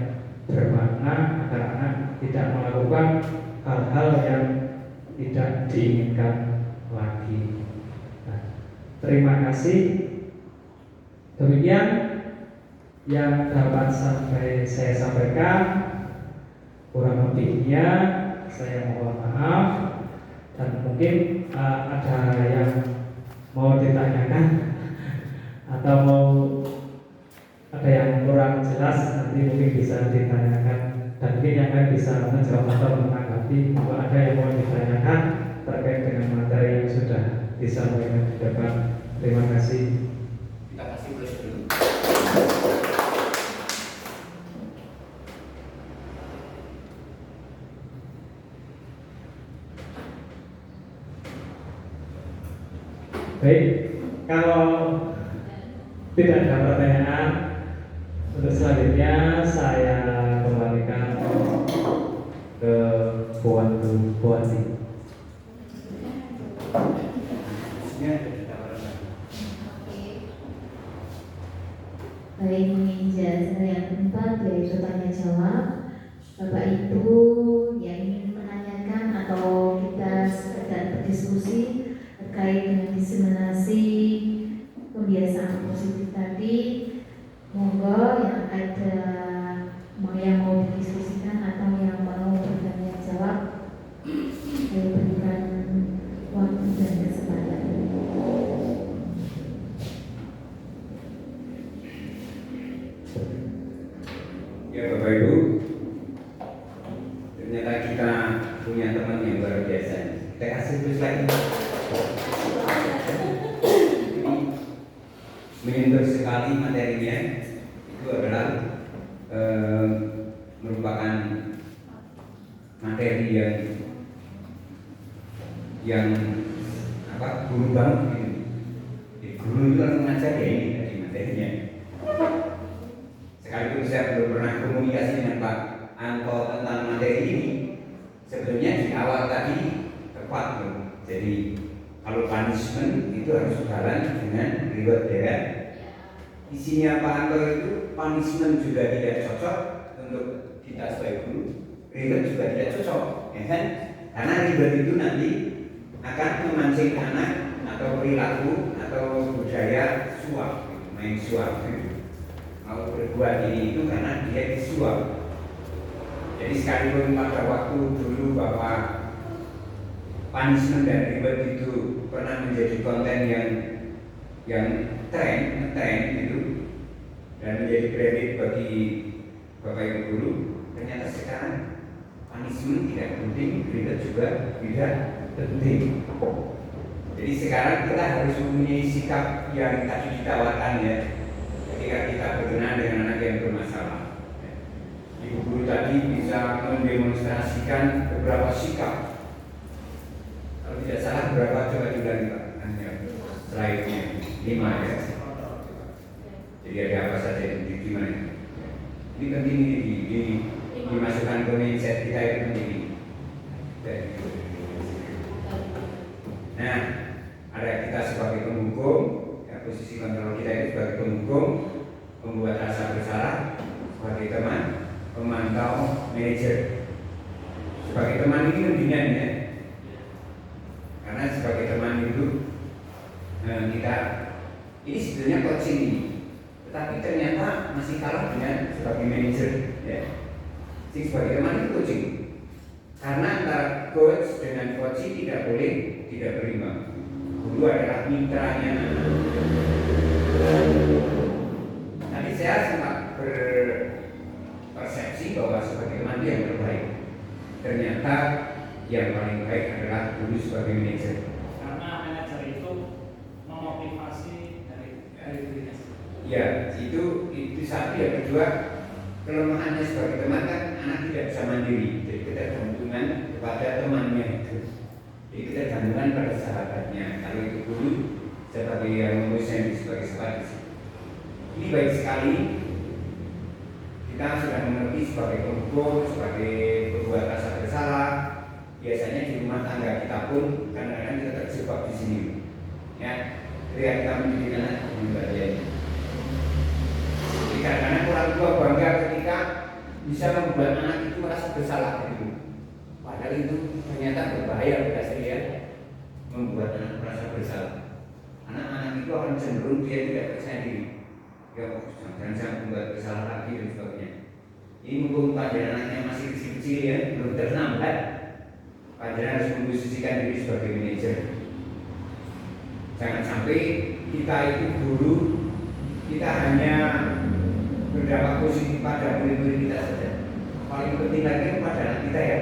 bermakna agar anak tidak melakukan hal-hal yang tidak diinginkan lagi. Nah, terima kasih. Demikian yang dapat saya sampaikan. Kurang lebihnya saya mohon maaf, dan mungkin ada yang mau ditanyakan atau mau ada yang kurang jelas, nanti mungkin bisa ditanyakan, dan mungkin yang lain bisa menjawab atau menanggapi. Kalau ada yang mau ditanyakan terkait dengan materi yang sudah disampaikan di depan, terima kasih. Kita kasih boleh dulu. Baik, kalau tidak ada pertanyaan, untuk selanjutnya saya kembalikan ke Puan Sih. Ya, ada tawaran lagi. baik menginjak acara yang keempat yaitu tanya jawab. Bapak Ibu yang ingin menanyakan atau kita sekedar berdiskusi terkait dengan diseminasi kebiasaan positif tadi, monggo yang ada yang mau didiskusikan atau yang mau bertanya jawab, saya berikan waktu dan kesempatan. Ya Bapak Ibu, ternyata kita punya teman yang luar biasa. Kita kasih terus lagi. Ini menyentuh sekali materinya. Itu adalah merupakan materi yang guru banget gitu. Guru itu langsung ngajar ya ini tadi materinya. Sekalipun saya belum pernah komunikasi dengan Pak Anto tentang materi ini, sebetulnya di awal tadi tepat loh. Jadi kalau punishment itu harus jalan dengan reward ya. Isinya Pak Anto itu punishment juga tidak cocok untuk kita sebagai guru, reward juga tidak cocok, ya kan? Karena reward itu nanti akan memancing anak atau perilaku atau budaya suap, main suap. Mau berbuat ini itu karena dia disuap. Jadi sekalipun pada waktu dulu bahwa punishment dan reward itu pernah menjadi konten yang tren gitu dan menjadi kredit bagi Bapak Ibu guru, ternyata sekarang punishment tidak penting, reward juga tidak penting. Jadi sekarang kita harus mempunyai sikap yang tadi ditawarkan ya. Ketika kita berkenan dengan anak yang bermasalah, Ibu guru tadi bisa mendemonstrasikan beberapa sikap. Kalau tidak salah berapa coba diulangi Pak? Slide-nya 5 ya. Jadi ada apa saja di mana? Ini penting ini dimasukkan ke mindset kita itu penting. Nah, ada kita sebagai penghukum. Posisi kontrol kita itu sebagai penghukum, pembuat rasa bersalah, sebagai teman, pemantau, manajer. Sebagai teman ini mendingan ya, karena sebagai teman itu kita ini sebetulnya coaching ini, tetapi ternyata masih kalah dengan sebagai manajer ya. Sebagai teman itu coaching, karena antara coach dengan coaching tidak boleh tidak berimbang. Guru adalah mitranya. Tadi saya sempat berpersepsi bahwa sebagai teman yang terbaik, ternyata yang paling baik adalah guru sebagai manajer. Karena manajer itu memotivasi dari dirinya. Ya, itu satu. Yang kedua, kelemahannya sebagai teman kan anak tidak bisa mandiri, jadi ketergantungan kepada temannya itu. Jadi kita gandungan pada sahabatnya. Kalau itu guru sebagai yang mengusir sebagai sahabat. Ini baik sekali. Kita sudah mengerti sebagai penghukum, sebagai pembuat rasa bersalah. Biasanya di rumah tangga kita pun kadang-kadang kita terjebak di sini. Ya, ketika kita mendidik anak bagian. Jadi kadang-kadang orang tua bangga ketika bisa membuat anak itu merasa bersalah gitu. Padahal itu ternyata berbahaya pada saya membuat anak merasa bersalah. Anak-anak itu akan cenderung dia tidak percaya diri. Ya, jangan sampai membuat bersalah lagi dan sebagainya. Ini mumpung pelajaran anaknya masih kecil-kecil ya, belum terlambat. Pelajaran harus memposisikan diri sebagai manajer. Jangan sampai kita itu guru, kita hanya berdampak positif pada murid-murid kita saja. Paling penting lagi kepada anak kita ya.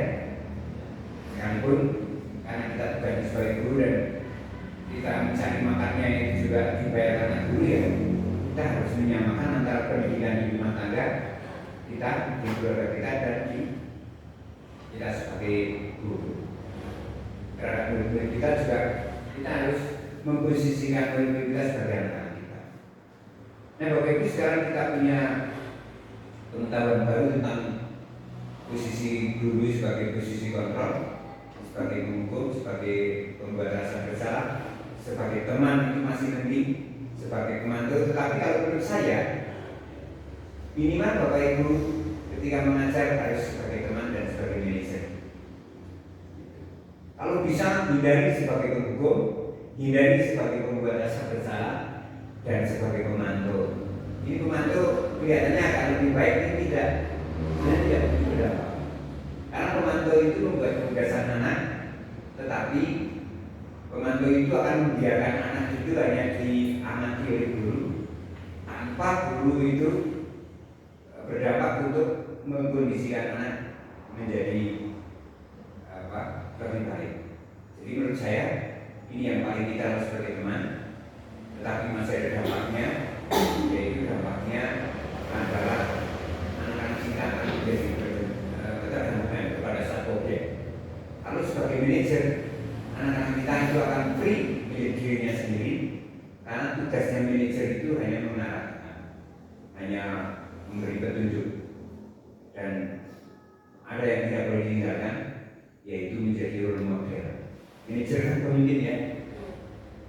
Sekalipun karena kita bekerja sebagai guru dan kita mencari makannya itu juga dibayar karena guru ya, kita harus menyamakan antara pendidikan di rumah tangga kita, di keluarga kita dan di kita sebagai guru. Terhadap murid-murid kita juga kita harus memposisikan murid-murid kita sebagai anak-anak kita. Nah Bapak Ibu, sekarang kita punya pengetahuan baru tentang posisi guru sebagai posisi kontrol, sebagai penghukum, sebagai pembuat rasa bersalah, sebagai teman itu masih penting, sebagai pemandu. Tetapi kalau menurut saya Minimal Bapak Ibu ketika mengajar harus sebagai teman dan sebagai manajer. Kalau bisa hindari sebagai penghukum, hindari sebagai pembuat rasa bersalah, dan sebagai pemantau. Ini pemantau kelihatannya akan lebih baik, ini tidak. Ini tidak berdampak. Karena pemantau itu membuat kebiasaan anak, tetapi pemantau itu akan membiarkan anak itu hanya diamati oleh guru, tanpa guru itu berdampak untuk mengkondisikan anak menjadi lebih baik. Jadi menurut saya ini yang paling kita harus sebagai teman, tetapi masih ada dampaknya, yaitu dampaknya adalah anak-anak kita akan menjadi ketergantungan kepada satu objek. Kalau sebagai manajer, anak-anak kita itu akan free menjadi dirinya sendiri, karena tugasnya manajer itu hanya mengarahkan, hanya memberi petunjuk, dan ada yang tidak boleh ditinggalkan, yaitu menjadi role model. Manajer kan pemimpin ya.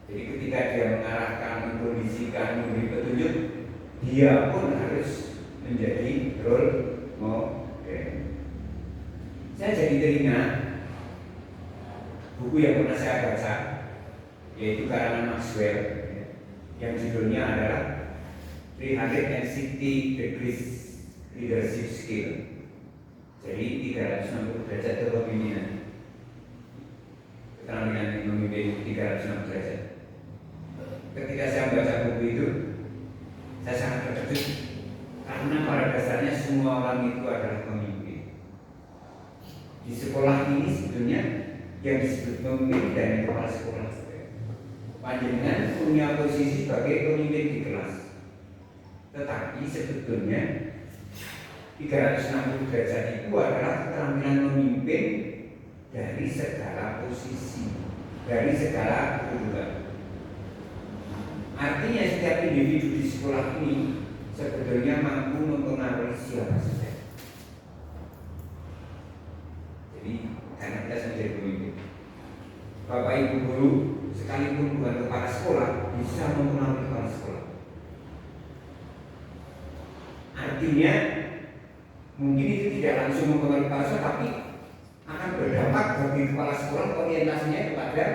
Jadi ketika dia mengarahkan, mengkondisikan, memberi petunjuk, dia pun harus menjadi role model. Saya jadi teringat buku yang pernah saya baca, yaitu karangan Maxwell, yang judulnya adalah 360 Degrees Leadership Skill. Jadi 360 derajat kepemimpinan. Keterampilan memimpin 360 derajat. Ketika saya membaca buku itu, saya sangat terkejut karena pada dasarnya semua orang itu adalah pemimpin. Di sekolah ini sebetulnya yang disebut pemimpin dan kepala sekolah. Panjenengan punya posisi sebagai pemimpin di kelas. Tetapi sebetulnya 360 derajat itu adalah keterampilan memimpin dari segala posisi, dari segala kedudukan. Artinya setiap individu di sekolah ini sebetulnya mampu mempengaruhi siapa saja. Jadi karena kita menjadi pemimpin, Bapak Ibu guru sekalipun bukan kepala sekolah bisa mempengaruhi kepala sekolah. Artinya mungkin itu tidak langsung mempengaruhi kepala sekolah, tapi akan berdampak bagi kepala sekolah orientasinya kepada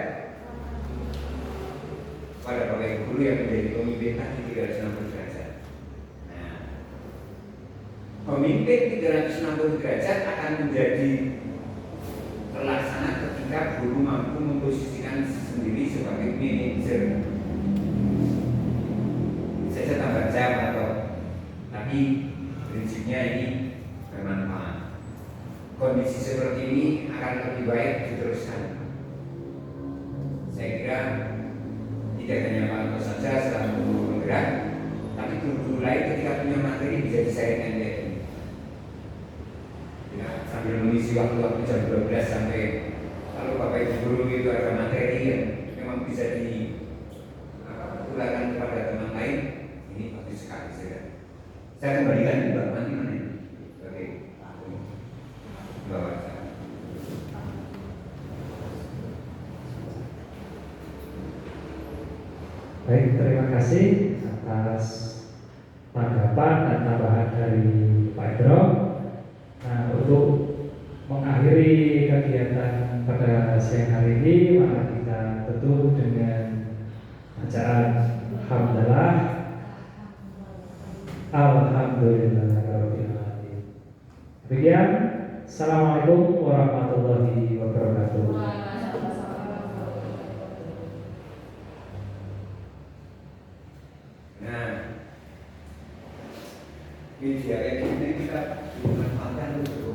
Bapak Ibu guru yang menjadi pemimpin tadi 360 derajat. Nah, pemimpin 360 derajat akan menjadi terlaksana ketika guru mampu memposisikan sendiri sebagai manajer. Saya tambah jawab atau tapi prinsipnya ini bermanfaat. Kondisi seperti ini akan lebih baik diteruskan. Saya kira tidak hanya Pak Anto saja setelah guru bergerak, tapi guru lain ketika punya materi bisa disaringkan kayak ini. Ya, sambil mengisi waktu jam 12 sampai kalau Bapak Ibu guru itu ada materi yang memang bisa ditularkan kepada teman lain, ini bagus sekali saya kembalikan di Bapak nanti mana ini? Oke, Bapak. Baik, terima kasih atas tanggapan dan tambahan dari Pak Edro. Nah, untuk mengakhiri kegiatan pada siang hari ini, maka kita tutup dengan bacaan Alhamdulillah. Alhamdulillahirrahmanirrahim. Demikian, Assalamualaikum warahmatullahi wabarakatuh. Media kayak gini kita dimanfaatkan untuk